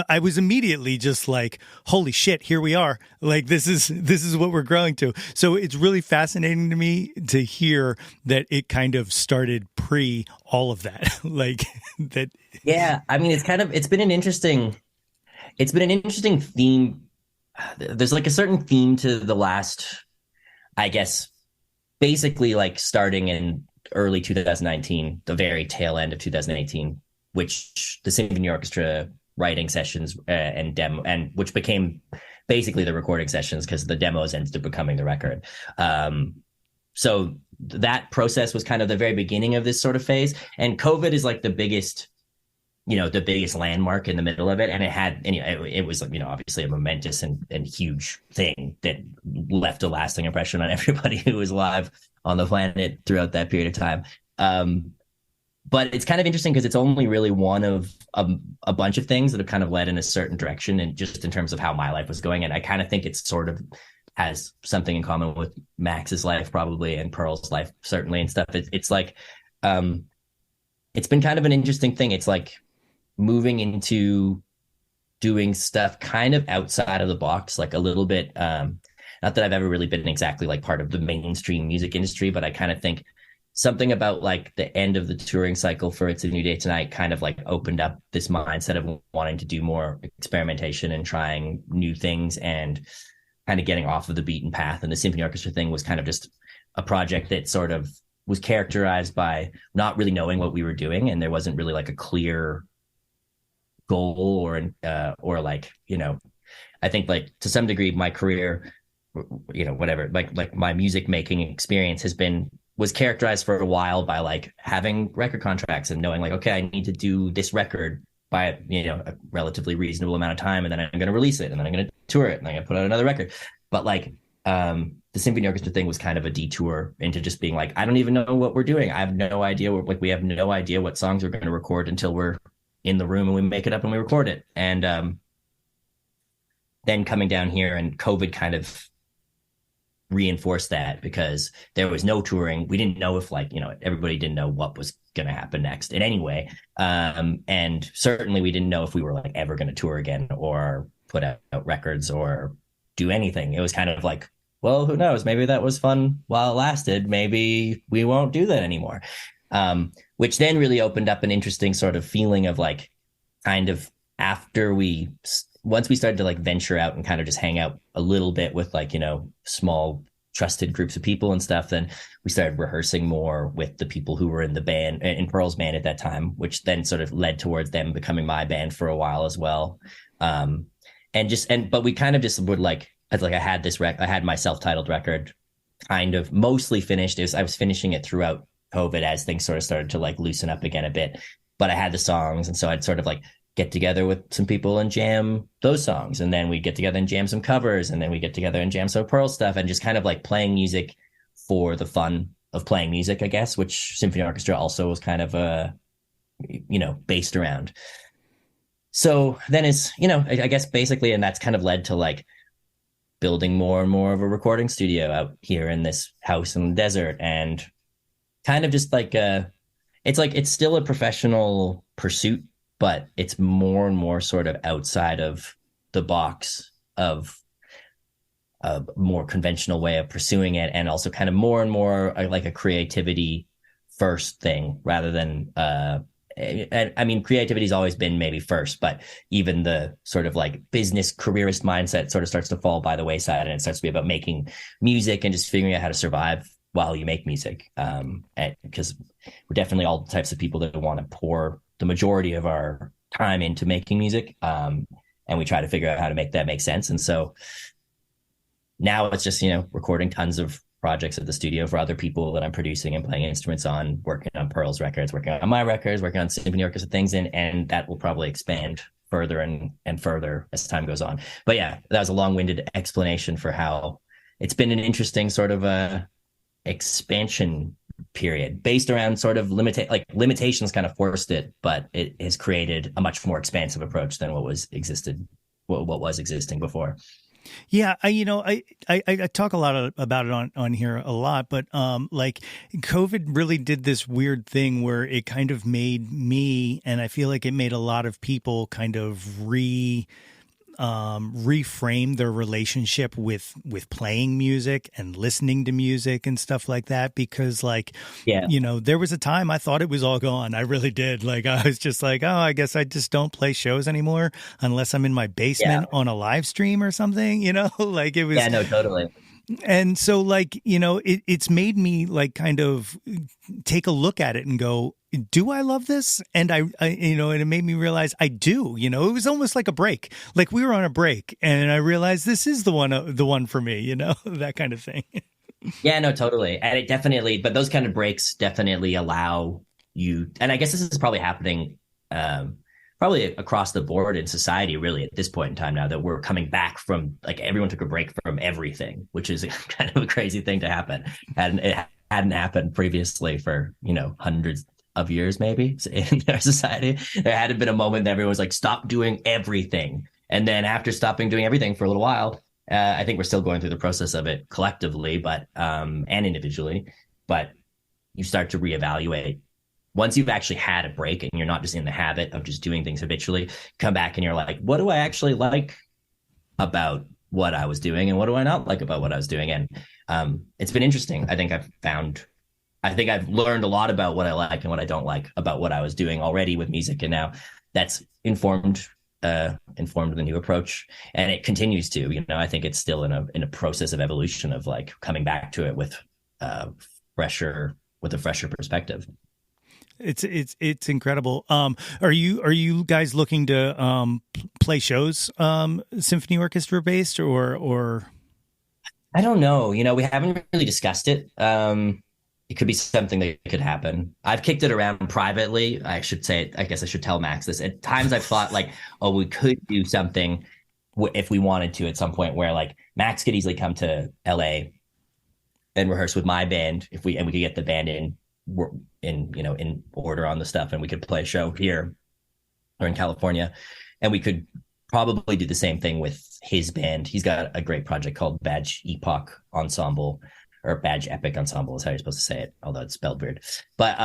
I was immediately just like, holy shit, here we are. Like this is what we're growing to. So it's really fascinating to me to hear that it kind of started pre all of that. Like that. Yeah. I mean, it's been an interesting theme. There's like a certain theme to the last, I guess, basically like starting in early 2019, the very tail end of 2018, which the symphony orchestra writing sessions and demo, and which became basically the recording sessions, because the demos ended up becoming the record. So that process was kind of the very beginning of this sort of phase, and COVID is like the biggest landmark in the middle of it. And it was obviously a momentous and huge thing that left a lasting impression on everybody who was alive on the planet throughout that period of time. But it's kind of interesting because it's only really one of a bunch of things that have kind of led in a certain direction, and just in terms of how my life was going. And I kind of think it's sort of has something in common with Max's life probably, and Pearl's life certainly, and stuff. It's like, it's been kind of an interesting thing. It's like moving into doing stuff kind of outside of the box, like a little bit, not that I've ever really been exactly like part of the mainstream music industry, but I kind of think something about like the end of the touring cycle for It's a New Day Tonight kind of like opened up this mindset of wanting to do more experimentation and trying new things and kind of getting off of the beaten path. And the symphony orchestra thing was kind of just a project that sort of was characterized by not really knowing what we were doing, and there wasn't really like a clear goal or like, I think like to some degree my career, whatever, like my music making experience was characterized for a while by like having record contracts and knowing like, okay, I need to do this record by a relatively reasonable amount of time, and then I'm going to release it, and then I'm going to tour it, and I'm going to put out another record. But like the symphony orchestra thing was kind of a detour into just being like, I don't even know what we're doing. I have no idea. We have no idea what songs we're going to record until we're in the room and we make it up and we record it. And then coming down here, and COVID kind of reinforced that, because there was no touring. We didn't know if everybody didn't know what was going to happen next in any way. And certainly we didn't know if we were like ever going to tour again or put out records or do anything. It was kind of like, well, who knows? Maybe that was fun while it lasted. Maybe we won't do that anymore. Which then really opened up an interesting sort of feeling of like, kind of after once we started to like venture out and kind of just hang out a little bit with like, small trusted groups of people and stuff, then we started rehearsing more with the people who were in the band, in Pearl's band at that time, which then sort of led towards them becoming my band for a while as well. But we kind of just would I had my self-titled record kind of mostly finished. I was finishing it throughout COVID as things sort of started to like loosen up again a bit, but I had the songs. And so I'd sort of like get together with some people and jam those songs. And then we get together and jam some covers. And then we get together and jam some Pearl stuff, and just kind of like playing music for the fun of playing music, I guess, which symphony orchestra also was kind of, based around. So then I guess basically, and that's kind of led to like building more and more of a recording studio out here in this house in the desert, and kind of just like it's still a professional pursuit, but it's more and more sort of outside of the box of a more conventional way of pursuing it, and also kind of more and more like a creativity first thing rather than I mean, creativity's always been maybe first, but even the sort of like business careerist mindset sort of starts to fall by the wayside, and it starts to be about making music and just figuring out how to survive while you make music. Because we're definitely all types of people that want to pour the majority of our time into making music. And we try to figure out how to make that make sense. And so now it's just, recording tons of projects at the studio for other people that I'm producing and playing instruments on, working on Pearl's records, working on my records, working on symphony orchestra things, and that will probably expand further and further as time goes on. But yeah, that was a long-winded explanation for how it's been an interesting sort of expansion period based around sort of limitations kind of forced it, but it has created a much more expansive approach than what was existing before. Yeah, I talk a lot about it on here a lot, but like COVID really did this weird thing where it kind of made me, and I feel like it made a lot of people kind of reframe their relationship with playing music and listening to music and stuff like that, because there was a time I thought it was all gone. I really did. Like, I was just like, oh, I guess I just don't play shows anymore unless I'm in my basement on a live stream or something, like it was. Yeah, no, totally. And so it's made me like kind of take a look at it and go, do I love this? And I and it made me realize I do. It was almost like a break. Like we were on a break, and I realized this is the one for me. That kind of thing. Yeah, no, totally. And it definitely, but those kind of breaks definitely allow you. And I guess this is probably happening, probably across the board in society, really, at this point in time now, that we're coming back from, like, everyone took a break from everything, which is kind of a crazy thing to happen. And it hadn't happened previously for hundreds of years maybe in our society. There hadn't been a moment that everyone was like, stop doing everything. And then after stopping doing everything for a little while, I think we're still going through the process of it collectively, but and individually, but you start to reevaluate. Once you've actually had a break and you're not just in the habit of just doing things habitually, come back and you're like, what do I actually like about what I was doing, and what do I not like about what I was doing? And it's been interesting. I think I've learned a lot about what I like and what I don't like about what I was doing already with music, and now that's informed the new approach, and it continues to. I think it's still in a process of evolution of like coming back to it with a fresher perspective. It's incredible. Are you guys looking to play shows symphony orchestra based or? I don't know. We haven't really discussed it. It could be something that could happen. I've kicked it around privately. I should say, I guess I should tell Max this. At times I've thought like, oh, we could do something if we wanted to at some point, where like Max could easily come to LA and rehearse with my band we could get the band in order on the stuff, and we could play a show here or in California, and we could probably do the same thing with his band. He's got a great project called Badge Epoch Ensemble, or Badge Epic Ensemble is how you're supposed to say it, although it's spelled weird. But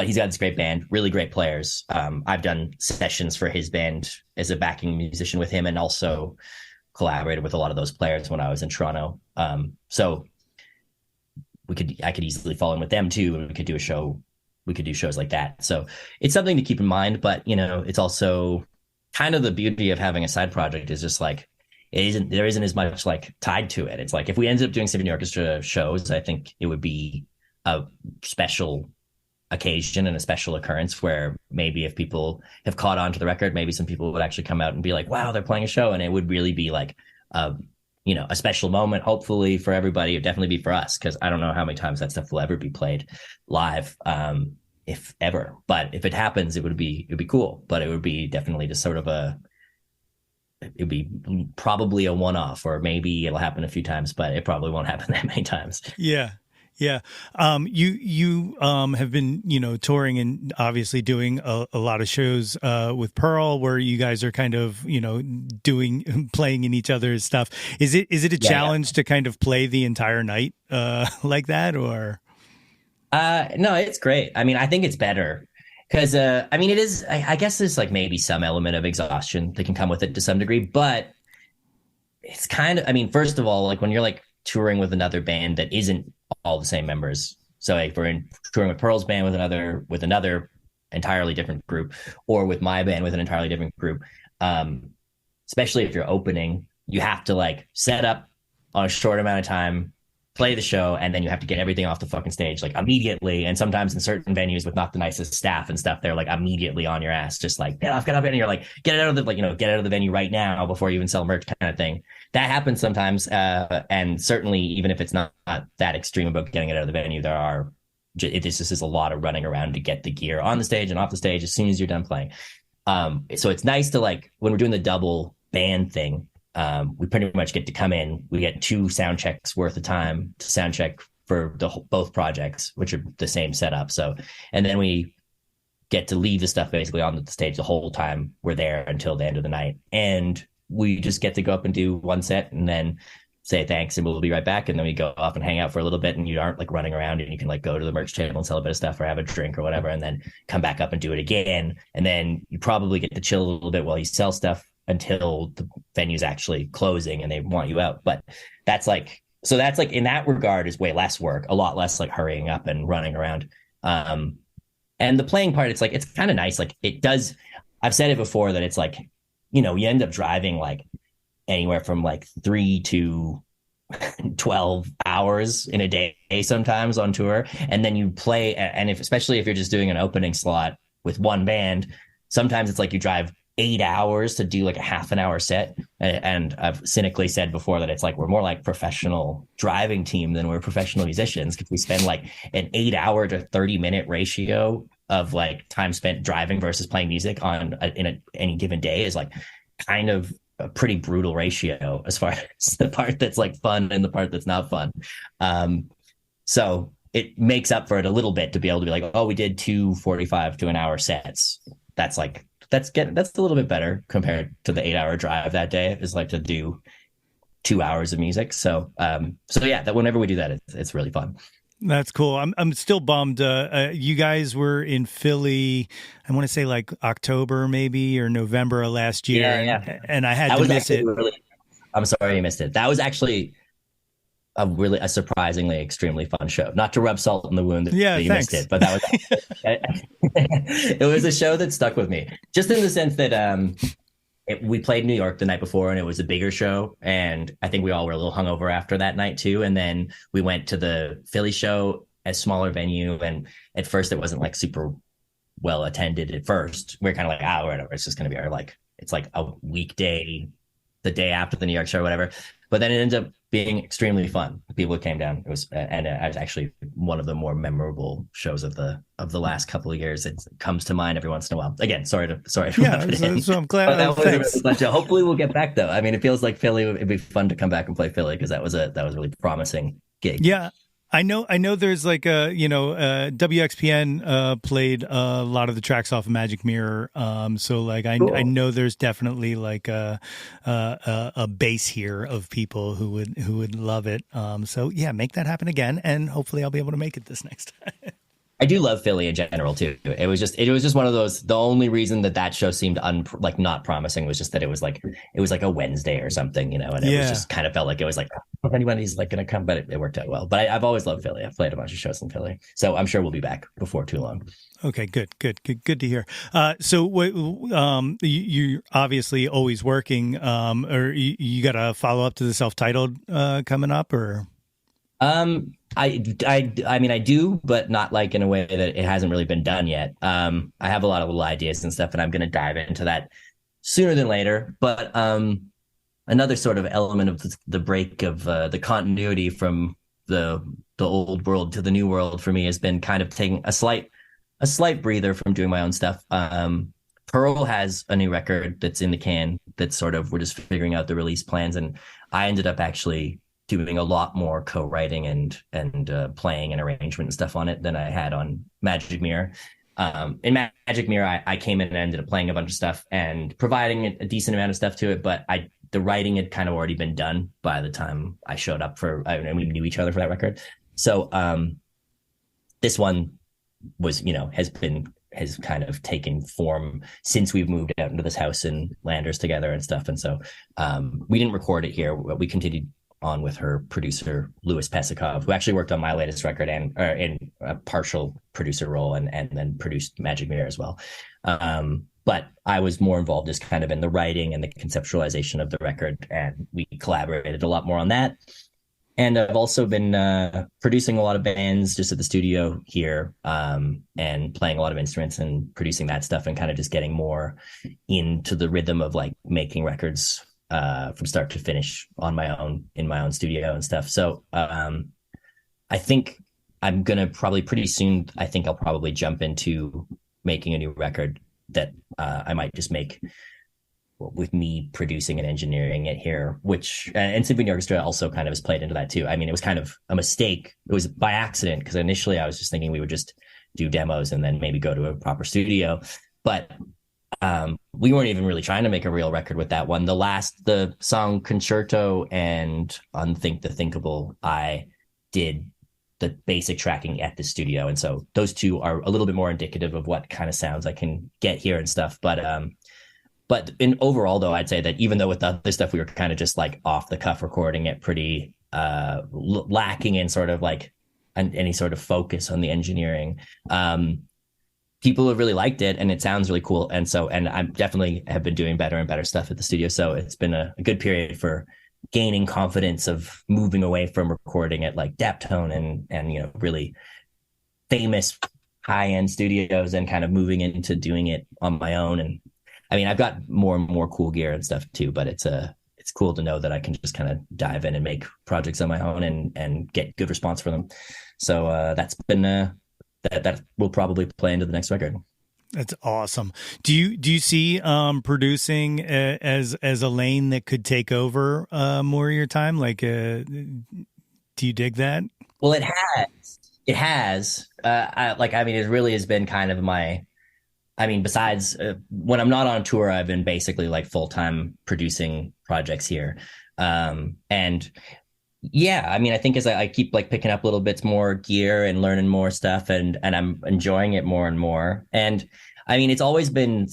he's got this great band, really great players. I've done sessions for his band as a backing musician with him, and also collaborated with a lot of those players when I was in Toronto. So I could easily fall in with them too, and we could do a show. We could do shows like that. So it's something to keep in mind, but it's also kind of the beauty of having a side project is just like, there isn't as much like tied to it. It's like if we ended up doing symphony orchestra shows, I think it would be a special occasion and a special occurrence where maybe if people have caught on to the record, maybe some people would actually come out and be like, wow, they're playing a show. And it would really be like, a special moment, hopefully for everybody. It'd definitely be for us, because I don't know how many times that stuff will ever be played live, if ever. But if it happens, it'd be cool. But it would be definitely just sort of it'd be probably a one-off, or maybe it'll happen a few times, but it probably won't happen that many times. Yeah. Yeah. You have been, touring and obviously doing a lot of shows, with Pearl, where you guys are kind of, playing in each other's stuff. Is it a challenge to kind of play the entire night, like that, or? No, it's great. I mean, I think it's better because, it is, I guess there's like maybe some element of exhaustion that can come with it to some degree, but it's kind of, first of all, like when you're like touring with another band that isn't all the same members. So like we're touring with Pearl's band with another entirely different group, or with my band with an entirely different group. Especially if you're opening, you have to like set up on a short amount of time, play the show, and then you have to get everything off the fucking stage like immediately. And sometimes in certain venues with not the nicest staff and stuff, they're like immediately on your ass, just like get off, and you're like, get out of the venue right now before you even sell merch, kind of thing. That happens sometimes, and certainly even if it's not that extreme about getting it out of the venue, this is a lot of running around to get the gear on the stage and off the stage as soon as you're done playing. So it's nice to, like, when we're doing the double band thing, we pretty much get to come in. We get 2 sound checks worth of time to sound check for both projects, which are the same setup. So, and then we get to leave the stuff basically on the stage the whole time we're there until the end of the night. And we just get to go up and do one set and then say thanks, and we'll be right back. And then we go off and hang out for a little bit, and you aren't like running around, and you can like go to the merch table and sell a bit of stuff or have a drink or whatever, and then come back up and do it again. And then you probably get to chill a little bit while you sell stuff until the venue's actually closing and they want you out. But that's like in that regard is way less work, a lot less like hurrying up and running around. And the playing part, it's like, it's kind of nice. Like it does, I've said it before that it's like, you end up driving like anywhere from like 3 to 12 hours in a day sometimes on tour. And then you play, and especially if you're just doing an opening slot with one band, sometimes it's like you drive 8 hours to do like a half an hour set. And I've cynically said before that it's like we're more like professional driving team than we're professional musicians, because we spend like an 8 hour to 30-minute ratio of like time spent driving versus playing music any given day is like kind of a pretty brutal ratio as far as the part that's like fun and the part that's not fun. So it makes up for it a little bit to be able to be like, oh, we did 2 45 to an hour sets. That's like, that's a little bit better compared to the 8-hour drive that day is like to do 2 hours of music. So yeah, that whenever we do that, it's really fun. That's cool. I'm still bummed. You guys were in Philly, I want to say like October maybe or November of last year. Yeah. And I had to miss it. I'm sorry you missed it. That was actually a surprisingly extremely fun show. Not to rub salt in the wound that you thanks. missed it, but that was it was a show that stuck with me, just in the sense that we played New York the night before, and it was a bigger show, and I think we all were a little hungover after that night too. And then we went to the Philly show, a smaller venue, and at first it wasn't like super well attended. At first we were kind of like, whatever, it's just going to be our like, it's like a weekday, the day after the New York show or whatever. But then it ended up being extremely fun. The people who came down, it was actually one of the more memorable shows of the last couple of years. It comes to mind every once in a while. Again, sorry to so I'm glad. But that was a really fun show. Hopefully we'll get back though. I mean, it feels like Philly. It'd be fun to come back and play Philly, because that was a really promising gig. Yeah. I know there's like WXPN played a lot of the tracks off of Magic Mirror. So like cool. I know there's definitely like a base here of people who would love it. So yeah, make that happen again, and hopefully I'll be able to make it this next time. I do love Philly in general too. It was just one of those. The only reason that show seemed like not promising was just that it was like a Wednesday or something, you know, and it was just kind of felt like it was like, if anybody's like going to come, but it worked out well. But I've always loved Philly. I've played a bunch of shows in Philly, so I'm sure we'll be back before too long. Okay, good to hear. So, you're obviously always working, or you got a follow up to the self-titled coming up, or? I mean, I do, but not like in a way that it hasn't really been done yet. I have a lot of little ideas and stuff, and I'm going to dive into that sooner than later. But another sort of element of the break of the continuity from the old world to the new world for me has been kind of taking a slight breather from doing my own stuff. Pearl has a new record that's in the can that's sort of, we're just figuring out the release plans, and I ended up actually doing a lot more co-writing and playing and arrangement and stuff on it than I had on Magic Mirror. In Magic Mirror, I came in and ended up playing a bunch of stuff and providing a decent amount of stuff to it, but the writing had kind of already been done by the time I showed up and we knew each other for that record. So this one was, you know, has kind of taken form since we've moved out into this house in Landers together and stuff. And so we didn't record it here. We continued on with her producer, Louis Pesikov, who actually worked on my latest record and in a partial producer role and then produced Magic Mirror as well. But I was more involved just kind of in the writing and the conceptualization of the record, and we collaborated a lot more on that. And I've also been producing a lot of bands just at the studio here, and playing a lot of instruments and producing that stuff, and kind of just getting more into the rhythm of like making records from start to finish on my own, in my own studio and stuff. So I think I'm going to probably pretty soon, I think I'll probably jump into making a new record that I might just make with me producing and engineering it here, which, and Symphony Orchestra also kind of has played into that too. I mean, it was kind of a mistake. It was by accident, because initially I was just thinking we would just do demos and then maybe go to a proper studio. But we weren't even really trying to make a real record with that one. The song Concerto and Unthink the Thinkable, I did the basic tracking at the studio. And so those two are a little bit more indicative of what kind of sounds I can get here and stuff. But in overall, though, I'd say that even though with the other stuff, we were kind of just like off the cuff recording it, pretty lacking in sort of like any sort of focus on the engineering. People have really liked it, and it sounds really cool. And I definitely have been doing better and better stuff at the studio. So it's been a good period for gaining confidence of moving away from recording at like Daptone and you know, really famous high-end studios, and kind of moving into doing it on my own. And I mean, I've got more and more cool gear and stuff too, but it's cool to know that I can just kind of dive in and make projects on my own and get good response for them. So that's been that will probably play into the next record. That's awesome. Do you see producing as a lane that could take over more of your time? Like, do you dig that? Well, it has. I mean, it really has been kind of besides when I'm not on tour, I've been basically like full-time producing projects here. And yeah, I mean, I think as I keep like picking up little bits more gear and learning more stuff, and I'm enjoying it more and more. And I mean, I've always been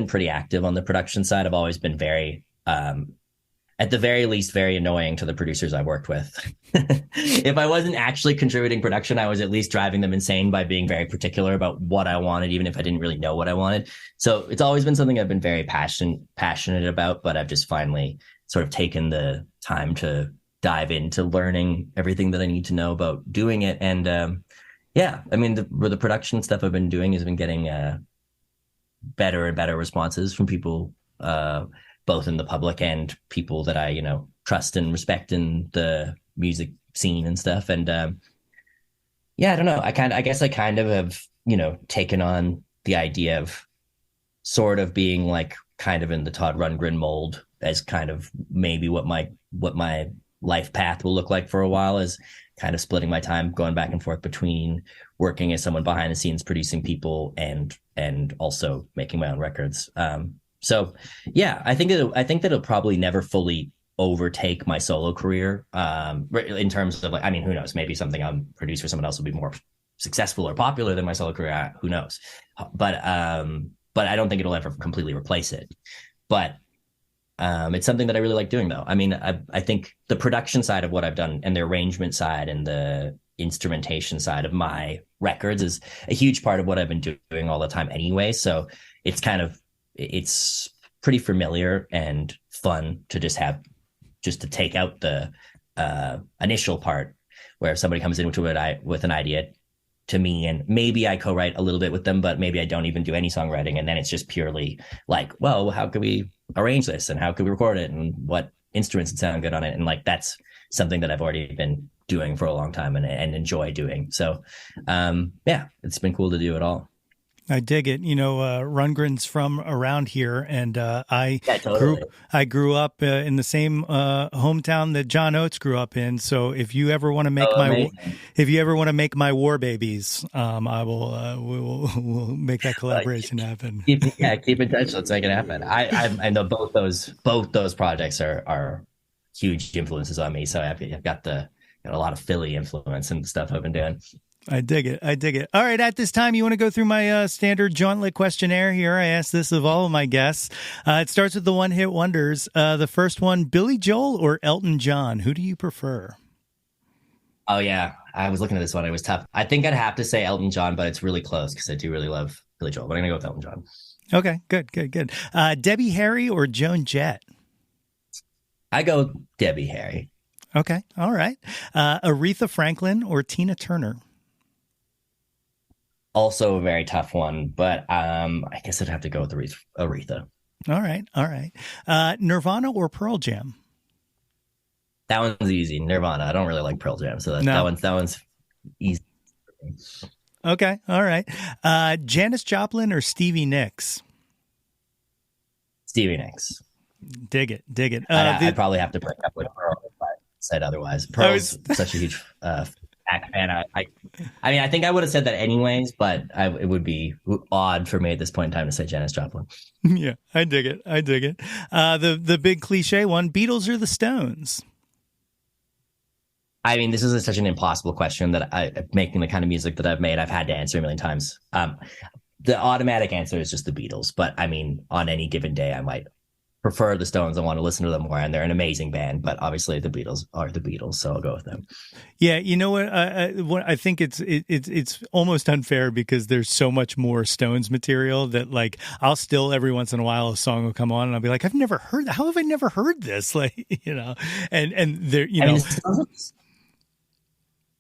pretty active on the production side. I've always been very, at the very least, very annoying to the producers I worked with. If I wasn't actually contributing production, I was at least driving them insane by being very particular about what I wanted, even if I didn't really know what I wanted. So it's always been something I've been very passionate about, but I've just finally sort of taken the time to dive into learning everything that I need to know about doing it. And yeah, I mean, the production stuff I've been doing has been getting better and better responses from people, both in the public and people that I, you know, trust and respect in the music scene and stuff. And yeah, I don't know. I guess I kind of have, you know, taken on the idea of sort of being like kind of in the Todd Rundgren mold as kind of maybe what my life path will look like for a while, is kind of splitting my time, going back and forth between working as someone behind the scenes, producing people, and also making my own records. So yeah, I think that it'll probably never fully overtake my solo career. In terms of like, I mean, who knows? Maybe something I'm produced for someone else will be more successful or popular than my solo career, who knows? But I don't think it'll ever completely replace it. But it's something that I really like doing, though. I mean, I think the production side of what I've done and the arrangement side and the instrumentation side of my records is a huge part of what I've been doing all the time anyway. So it's pretty familiar and fun to just to take out the initial part where somebody comes in with an idea to me, and maybe I co-write a little bit with them, but maybe I don't even do any songwriting. And then it's just purely like, well, how could we arrange this and how could we record it and what instruments would sound good on it? And like, that's something that I've already been doing for a long time and enjoy doing. So, it's been cool to do it all. I dig it. Rundgren's from around here, and I grew up in the same hometown that John Oates grew up in. So if you ever want to make my War Babies, we'll make that collaboration happen. Keep in touch. Let's make it happen. I know both those projects are huge influences on me. So I've got a lot of Philly influence and stuff I've been doing. I dig it. All right. At this time, you want to go through my standard Jauntlet questionnaire here. I ask this of all of my guests. It starts with the one-hit wonders. The first one, Billy Joel or Elton John? Who do you prefer? Oh, yeah. I was looking at this one. It was tough. I think I'd have to say Elton John, but it's really close because I do really love Billy Joel. But I'm going to go with Elton John. Okay. Good. Debbie Harry or Joan Jett? I go Debbie Harry. Okay. All right. Aretha Franklin or Tina Turner? Also a very tough one, but I guess I'd have to go with Aretha. All right. Nirvana or Pearl Jam? That one's easy. Nirvana. I don't really like Pearl Jam, so that one's easy. Okay, all right. Janis Joplin or Stevie Nicks? Stevie Nicks. Dig it. I'd probably have to break up with Pearl if I said otherwise. Pearl's such a huge fan. I think I would have said that anyways, but it would be odd for me at this point in time to say Janis Joplin. Yeah, I dig it. The big cliche one, Beatles or the Stones? I mean, this is such an impossible question that making the kind of music that I've made, I've had to answer a million times. The automatic answer is just the Beatles, but I mean, on any given day, I might prefer the Stones. I want to listen to them more, and they're an amazing band, but obviously the Beatles are the Beatles, so I'll go with them. Yeah, you know what? I think it's almost unfair because there's so much more Stones material that like I'll still every once in a while a song will come on and I'll be like, I've never heard that. How have I never heard this? Like, and they're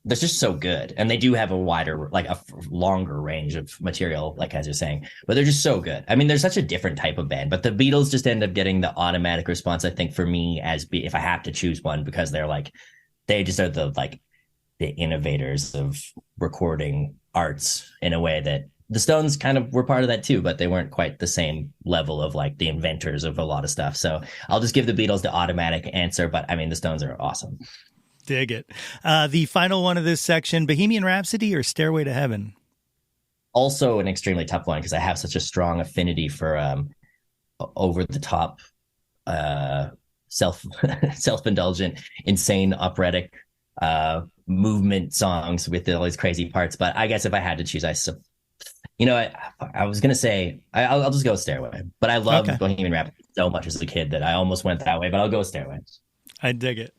they're just so good, and they do have a wider, like a longer range of material, like as you're saying, but they're just so good. I mean, they're such a different type of band, but the Beatles just end up getting the automatic response, I think, for me if I have to choose one, because they just are the innovators of recording arts in a way that the Stones kind of were part of that too, but they weren't quite the same level of like the inventors of a lot of stuff. So I'll just give the Beatles the automatic answer, but I mean, the Stones are awesome. Dig it. The final one of this section, Bohemian Rhapsody or Stairway to Heaven? Also an extremely tough one because I have such a strong affinity for over the top, self-indulgent, insane operatic movement songs with all these crazy parts. But I guess if I had to choose, I was going to say, I'll just go with Stairway. But I love Bohemian Rhapsody so much as a kid that I almost went that way, but I'll go with Stairway. I dig it.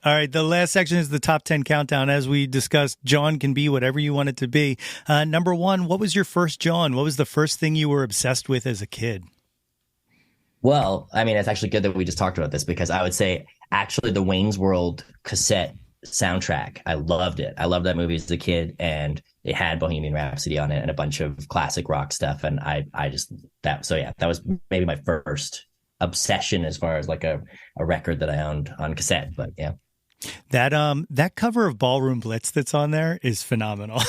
All right. The last section is the top 10 countdown. As we discussed, Jawn can be whatever you want it to be. Number one, what was your first Jawn? What was the first thing you were obsessed with as a kid? Well, I mean, it's actually good that we just talked about this because I would say actually the Wayne's World cassette soundtrack. I loved it. I loved that movie as a kid, and it had Bohemian Rhapsody on it and a bunch of classic rock stuff. And that was maybe my first obsession as far as like a record that I owned on cassette. But yeah, that cover of Ballroom Blitz that's on there is phenomenal.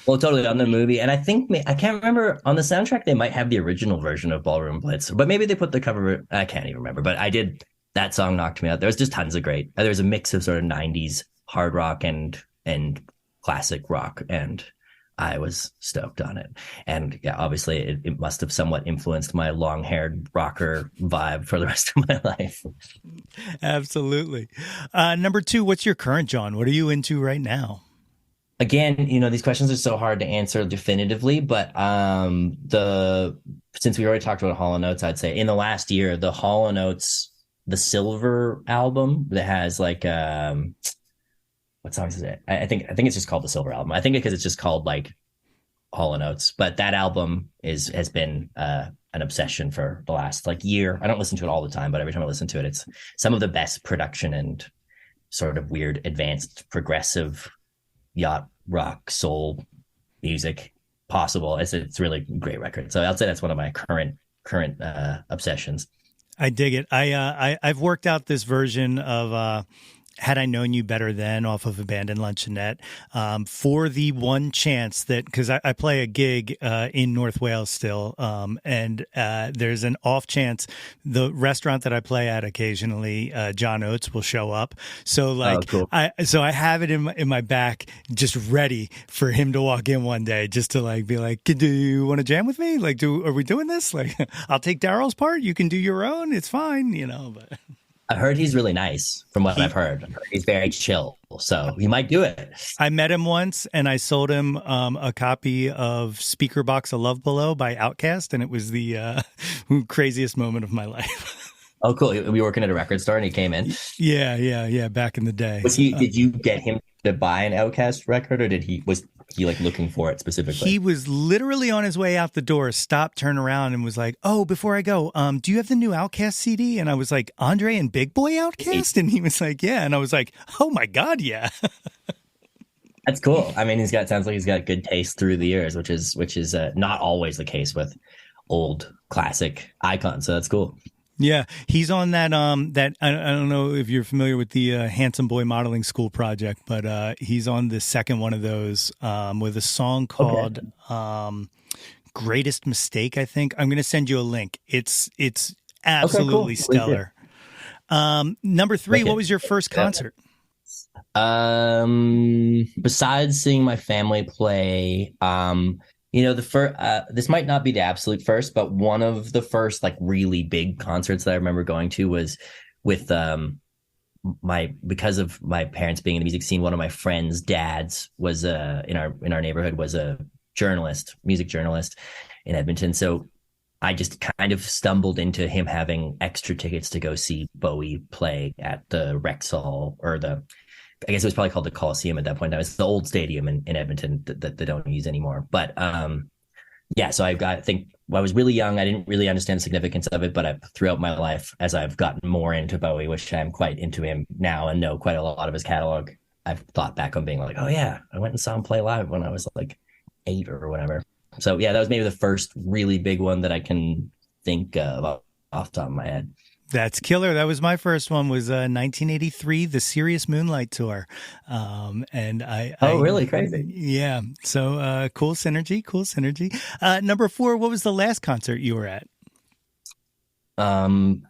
Well, totally on the movie, and I think I can't remember on the soundtrack they might have the original version of Ballroom Blitz, but maybe they put the cover. I can't even remember, but I did. That song knocked me out. There was just tons of great. There was a mix of sort of 90s hard rock and classic rock, and I was stoked on it. And yeah, obviously it must have somewhat influenced my long-haired rocker vibe for the rest of my life. Absolutely. Number two, what's your current Jawn? What are you into right now? again, these questions are so hard to answer definitively, but the since we already talked about Hall & Oates, I'd say in the last year, the Hall & Oates, the Silver album that has like what songs is it? I think it's just called the Silver album. I think because it's just called like Hall & Oates, but that album has been an obsession for the last like year. I don't listen to it all the time, but every time I listen to it, it's some of the best production and sort of weird advanced progressive yacht rock soul music possible. It's really a great record. So I'd say that's one of my current obsessions. I dig it. I've worked out this version of Had I Known You Better Then off of Abandoned Luncheonette for the one chance that, because I play a gig in North Wales still, and there's an off chance the restaurant that I play at occasionally, John Oates will show up. So like, cool. I have it in my back just ready for him to walk in one day just to like be like, do you want to jam with me? Like, are we doing this? Like, I'll take Daryl's part. You can do your own. It's fine, but. I heard he's really nice from what I've heard. He's very chill, so he might do it. I met him once and I sold him a copy of Speaker Box of Love Below by Outkast, and it was the craziest moment of my life. Oh, cool. We were working at a record store and he came in. Yeah. Back in the day. Did you get him to buy an Outkast record, or was he like looking for it specifically? He was literally on his way out the door, stopped, turned around, and was like, "Oh, before I go, do you have the new Outkast CD?" And I was like, "Andre and Big Boy Outkast?" And he was like, "Yeah." And I was like, "Oh my God, yeah." That's cool. I mean, sounds like he's got good taste through the years, which is not always the case with old classic icons. So that's cool. Yeah, he's on that that I don't know if you're familiar with the Handsome Boy Modeling School project, but he's on the second one of those with a song called Greatest Mistake, I think. I'm going to send you a link. It's absolutely stellar. Number 3, what was your first concert? Besides seeing my family play, the first, this might not be the absolute first, but one of the first like really big concerts that I remember going to was with because of my parents being in the music scene. One of my friends' dads was in our neighborhood was a music journalist in Edmonton. So I just kind of stumbled into him having extra tickets to go see Bowie play at the Rexall, or I guess it was probably called the Coliseum at that point. It was the old stadium in Edmonton that they don't use anymore. But so I think when I was really young, I didn't really understand the significance of it. But throughout my life, as I've gotten more into Bowie, which I'm quite into him now and know quite a lot of his catalog, I've thought back on being like, oh yeah, I went and saw him play live when I was like 8 or whatever. So yeah, that was maybe the first really big one that I can think of off the top of my head. That's killer. That was my first one, was 1983, the Serious Moonlight Tour. And really crazy. Yeah. So cool synergy. Number 4, what was the last concert you were at? I mean,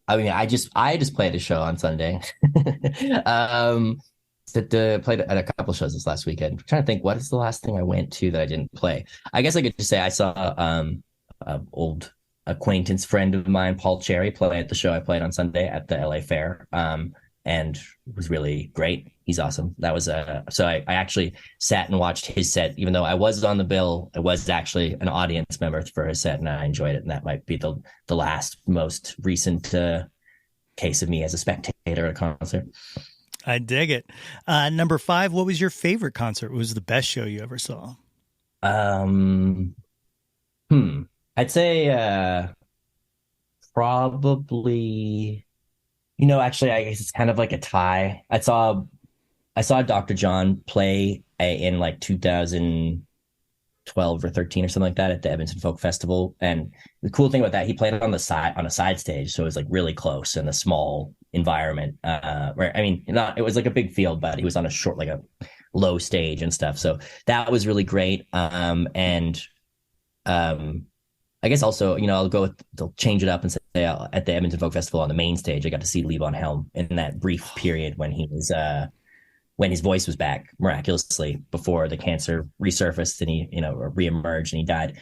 I just played a show on Sunday. Played at a couple shows this last weekend. I'm trying to think, what is the last thing I went to that I didn't play? I guess I could just say I saw an old acquaintance friend of mine, Paul Cherry, play at the show I played on Sunday at the LA Fair, and it was really great. He's awesome. That was so I actually sat and watched his set, even though I was on the bill. I was actually an audience member for his set, and I enjoyed it. And that might be the last most recent case of me as a spectator at a concert. I dig it. Number 5, what was your favorite concert? What was the best show you ever saw? I'd say probably, actually, I guess it's kind of like a tie. I saw Dr. Jawn play in like 2012 or 13 or something like that at the Edmonton Folk Festival. And the cool thing about that, he played on a side stage, so it was like really close in a small environment. It was like a big field, but he was on a short, like a low stage and stuff. So that was really great. I guess also, they'll change it up and say at the Edmonton Folk Festival on the main stage, I got to see Levon Helm in that brief period when he was, when his voice was back miraculously before the cancer resurfaced and he, reemerged and he died.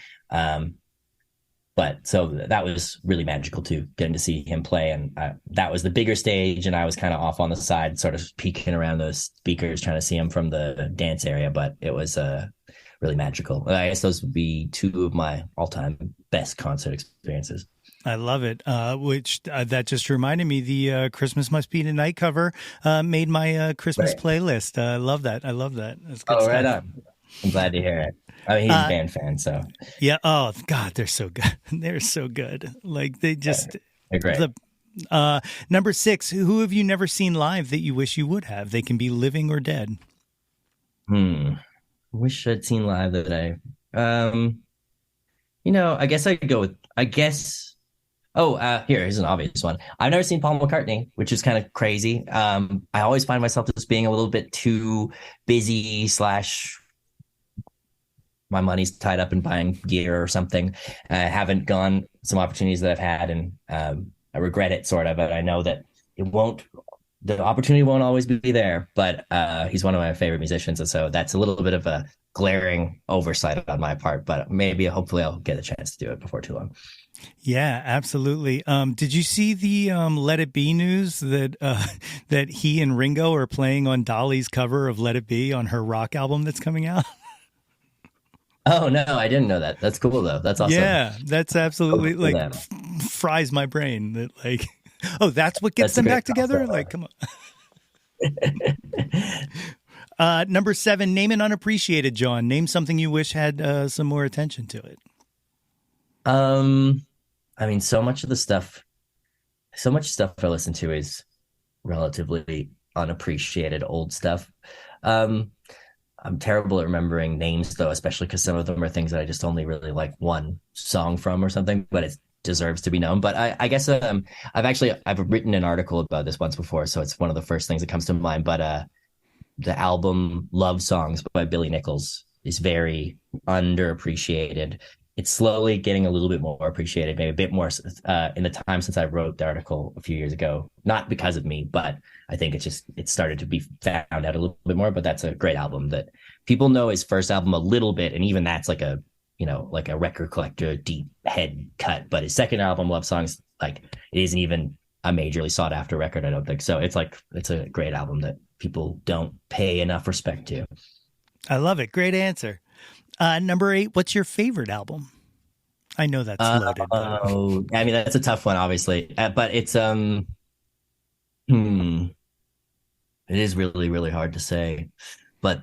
But so that was really magical too, getting to see him play. And that was the bigger stage. And I was kind of off on the side, sort of peeking around those speakers, trying to see him from the dance area. But it was really magical. I guess those would be two of my all-time best concert experiences. I love it. Which that just reminded me, the Christmas Must Be Tonight cover made my Christmas playlist. I love that. I love that. That's good stuff. Right on. I'm glad to hear it. I mean, he's a band fan, so yeah. Oh God, they're so good. They're so good. Like they just they're great. Number 6. Who have you never seen live that you wish you would have? They can be living or dead. Wish I'd seen live that I. I guess I could go with. Here's an obvious one. I've never seen Paul McCartney, which is kind of crazy. I always find myself just being a little bit too busy / my money's tied up in buying gear or something. I haven't gone some opportunities that I've had, and I regret it sort of, but I know that the opportunity won't always be there, but he's one of my favorite musicians. And so that's a little bit of a glaring oversight on my part, but hopefully I'll get a chance to do it before too long. Yeah, absolutely. Did you see the Let It Be news that that he and Ringo are playing on Dolly's cover of Let It Be on her rock album that's coming out? Oh, no, I didn't know that. That's cool, though. That's awesome. Yeah, that's absolutely fries my brain. That like, oh, that's what gets them back together? Like, come on. Number 7, name an unappreciated, Jawn. Name something you wish had some more attention to it. I mean, so much stuff I listen to is relatively unappreciated old stuff. I'm terrible at remembering names, though, especially because some of them are things that I just only really like one song from or something, but it deserves to be known. But I guess I've written an article about this once before, so it's one of the first things that comes to mind. But the album Love Songs by Billy Nichols is very underappreciated. It's slowly getting a little bit more appreciated, maybe a bit more in the time since I wrote the article a few years ago. Not because of me, but I think it started to be found out a little bit more. But that's a great album that people know his first album a little bit, and even that's like a record collector deep head cut. But his second album, Love Songs, like it isn't even a majorly sought after record, I don't think. So it's a great album that people don't pay enough respect to. I love it. Great answer. Number 8, what's your favorite album? I know that's loaded. I mean, that's a tough one, obviously, but it's it is really, really hard to say. But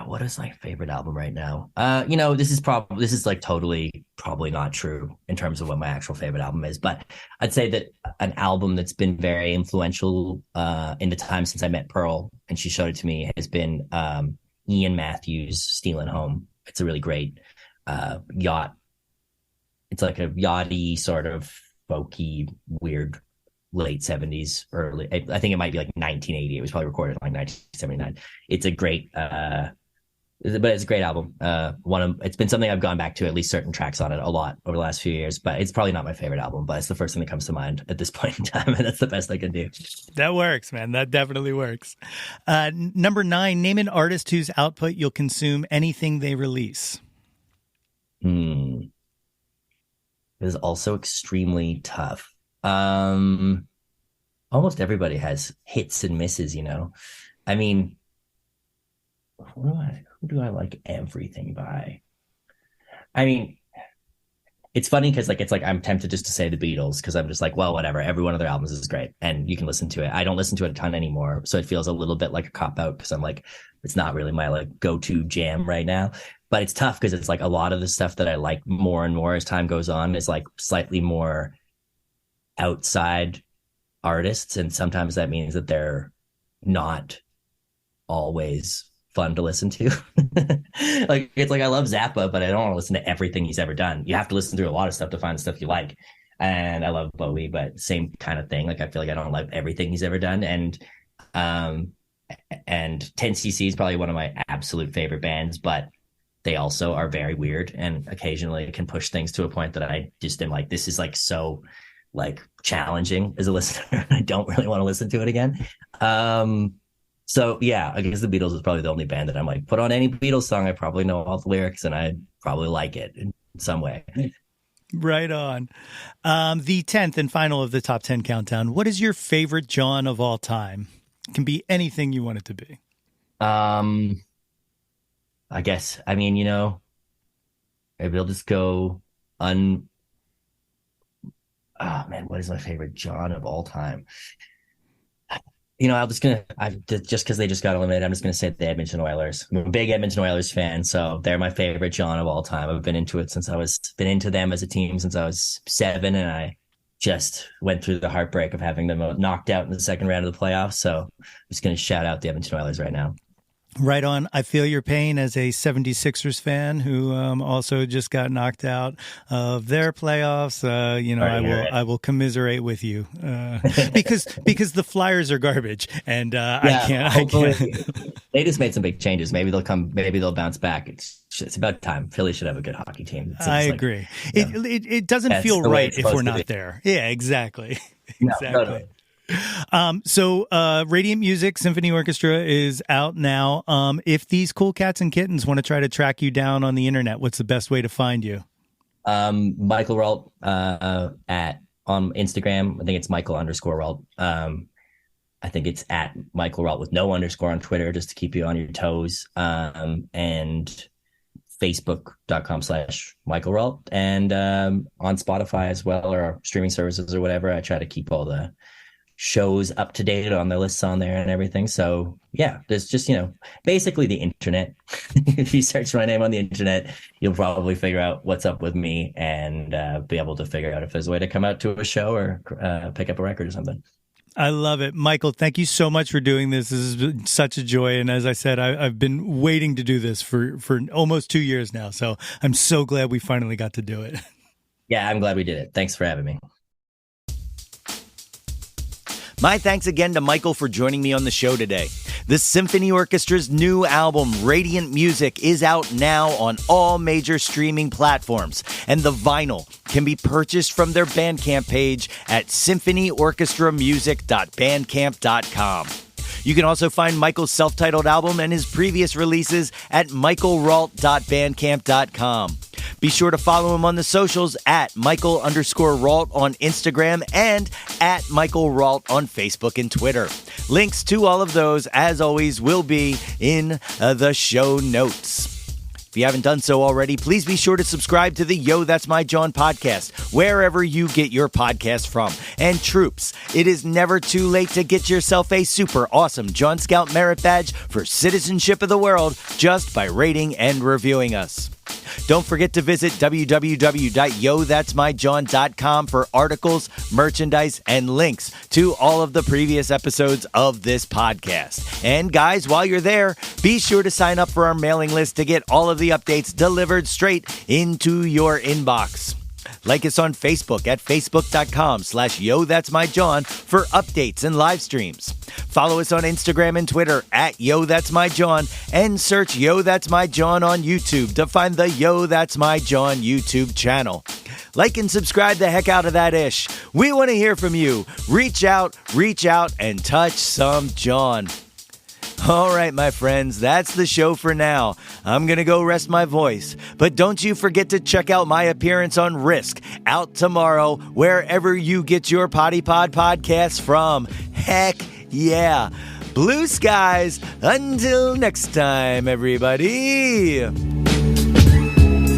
what is my favorite album right now? This is like totally probably not true in terms of what my actual favorite album is. But I'd say that an album that's been very influential in the time since I met Pearl and she showed it to me has been Ian Matthews' Stealin' Home. It's a really great yacht. It's like a yachty sort of folky, weird late 70s, early. I think it might be like 1980. It was probably recorded in like 1979. It's a great, but it's a great album. It's been something I've gone back to, at least certain tracks on it, a lot over the last few years. But it's probably not my favorite album, but it's the first thing that comes to mind at this point in time, and that's the best I can do. That works, man. That definitely works. Number 9, name an artist whose output you'll consume anything they release. It is also extremely tough. Almost everybody has hits and misses, I mean, who do I like everything by? I mean, it's funny because I'm tempted just to say the Beatles because I'm just like, well, whatever. Every one of their albums is great and you can listen to it. I don't listen to it a ton anymore, so it feels a little bit like a cop out because I'm like, it's not really my like go-to jam right now. But it's tough because it's like a lot of the stuff that I like more and more as time goes on is like slightly more outside artists, and sometimes that means that they're not always fun to listen to. Like it's like I love Zappa, but I don't want to listen to everything he's ever done. You have to listen through a lot of stuff to find stuff you like. And I love Bowie, but same kind of thing. Like I feel like I don't like everything he's ever done. And 10cc is probably one of my absolute favorite bands, but they also are very weird and occasionally can push things to a point that I just am like, this is like so like challenging as a listener. I don't really want to listen to it again. So yeah, I guess the Beatles is probably the only band that I'm like, put on any Beatles song, I probably know all the lyrics and I probably like it in some way. Right on. The 10th and final of the top 10 countdown. What is your favorite Jawn of all time? It can be anything you want it to be. I guess, I mean, maybe I'll just go oh man, what is my favorite Jawn of all time? Just because they just got eliminated, I'm just gonna say the Edmonton Oilers. I'm a big Edmonton Oilers fan, so they're my favorite Jawn of all time. I've been into them as a team since I was 7, and I just went through the heartbreak of having them knocked out in the second round of the playoffs. So I'm just gonna shout out the Edmonton Oilers right now. Right on. I feel your pain as a 76ers fan who also just got knocked out of their playoffs. I will commiserate with you because the Flyers are garbage, and I can't. They just made some big changes. Maybe they'll bounce back. It's about time. Philly should have a good hockey team. I agree. It doesn't feel right if we're not there. Yeah, exactly. Exactly. So Radiant Music Symphony Orchestra is out now. If these cool cats and kittens want to try to track you down on the internet, what's the best way to find you? Michael Rault on Instagram. I think it's Michael_Rault. I think it's at Michael Rault with no underscore on Twitter, just to keep you on your toes. And Facebook.com/Michael Rault, and on Spotify as well, or streaming services or whatever. I try to keep all the shows up to date on the lists on there and everything. So yeah, there's just, basically the internet. If you search my name on the internet, you'll probably figure out what's up with me and be able to figure out if there's a way to come out to a show or pick up a record or something. I love it. Michael, thank you so much for doing this. This has been such a joy. And as I said, I've been waiting to do this for almost 2 years now. So I'm so glad we finally got to do it. Yeah, I'm glad we did it. Thanks for having me. My thanks again to Michael for joining me on the show today. The Symphony Orchestra's new album, Radiant Music, is out now on all major streaming platforms, and the vinyl can be purchased from their Bandcamp page at symphonyorchestramusic.bandcamp.com. You can also find Michael's self-titled album and his previous releases at michaelrault.bandcamp.com. Be sure to follow him on the socials at Michael_Rault on Instagram and at Michael Rault on Facebook and Twitter. Links to all of those, as always, will be in the show notes. If you haven't done so already, please be sure to subscribe to the Yo, That's My Jawn podcast, wherever you get your podcast from. And troops, it is never too late to get yourself a super awesome Jawn Scout Merit Badge for Citizenship of the World just by rating and reviewing us. Don't forget to visit www.yothat'smyjawn.com for articles, merchandise, and links to all of the previous episodes of this podcast. And guys, while you're there, be sure to sign up for our mailing list to get all of the updates delivered straight into your inbox. Like us on Facebook at facebook.com/YoThat'sMyJawn for updates and live streams. Follow us on Instagram and Twitter at Yo That's My Jawn, and search Yo That's My Jawn on YouTube to find the Yo That's My Jawn YouTube channel. Like and subscribe the heck out of that ish. We want to hear from you. Reach out, and touch some Jawn. All right, my friends, that's the show for now. I'm going to go rest my voice. But don't you forget to check out my appearance on Risk, out tomorrow, wherever you get your Potty Pod podcasts from. Heck yeah. Blue skies. Until next time, everybody.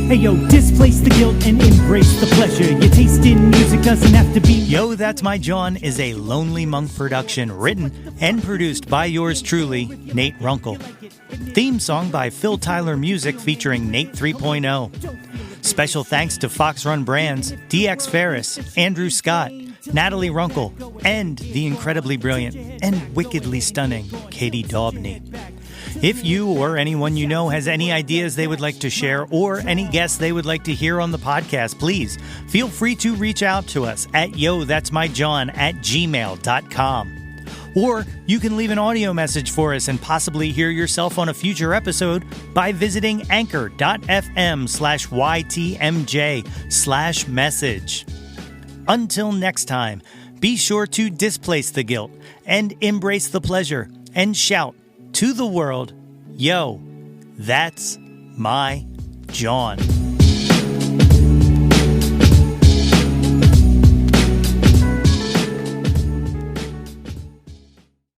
Hey yo, displace the guilt and embrace the pleasure. Your taste in music doesn't have to be. Yo, That's My Jawn is a Lonely Monk production, written and produced by yours truly, Nate Runkle. Theme song by Phil Tyler Music featuring Nate 3.0. Special thanks to Fox Run Brands, DX Ferris, Andrew Scott, Natalie Runkle, and the incredibly brilliant and wickedly stunning Katie Daubney. If you or anyone you know has any ideas they would like to share or any guests they would like to hear on the podcast, please feel free to reach out to us at yothat'smyjawn@gmail.com. Or you can leave an audio message for us and possibly hear yourself on a future episode by visiting anchor.fm/ytmj/message. Until next time, be sure to displace the guilt and embrace the pleasure and shout to the world, yo, that's my Jawn.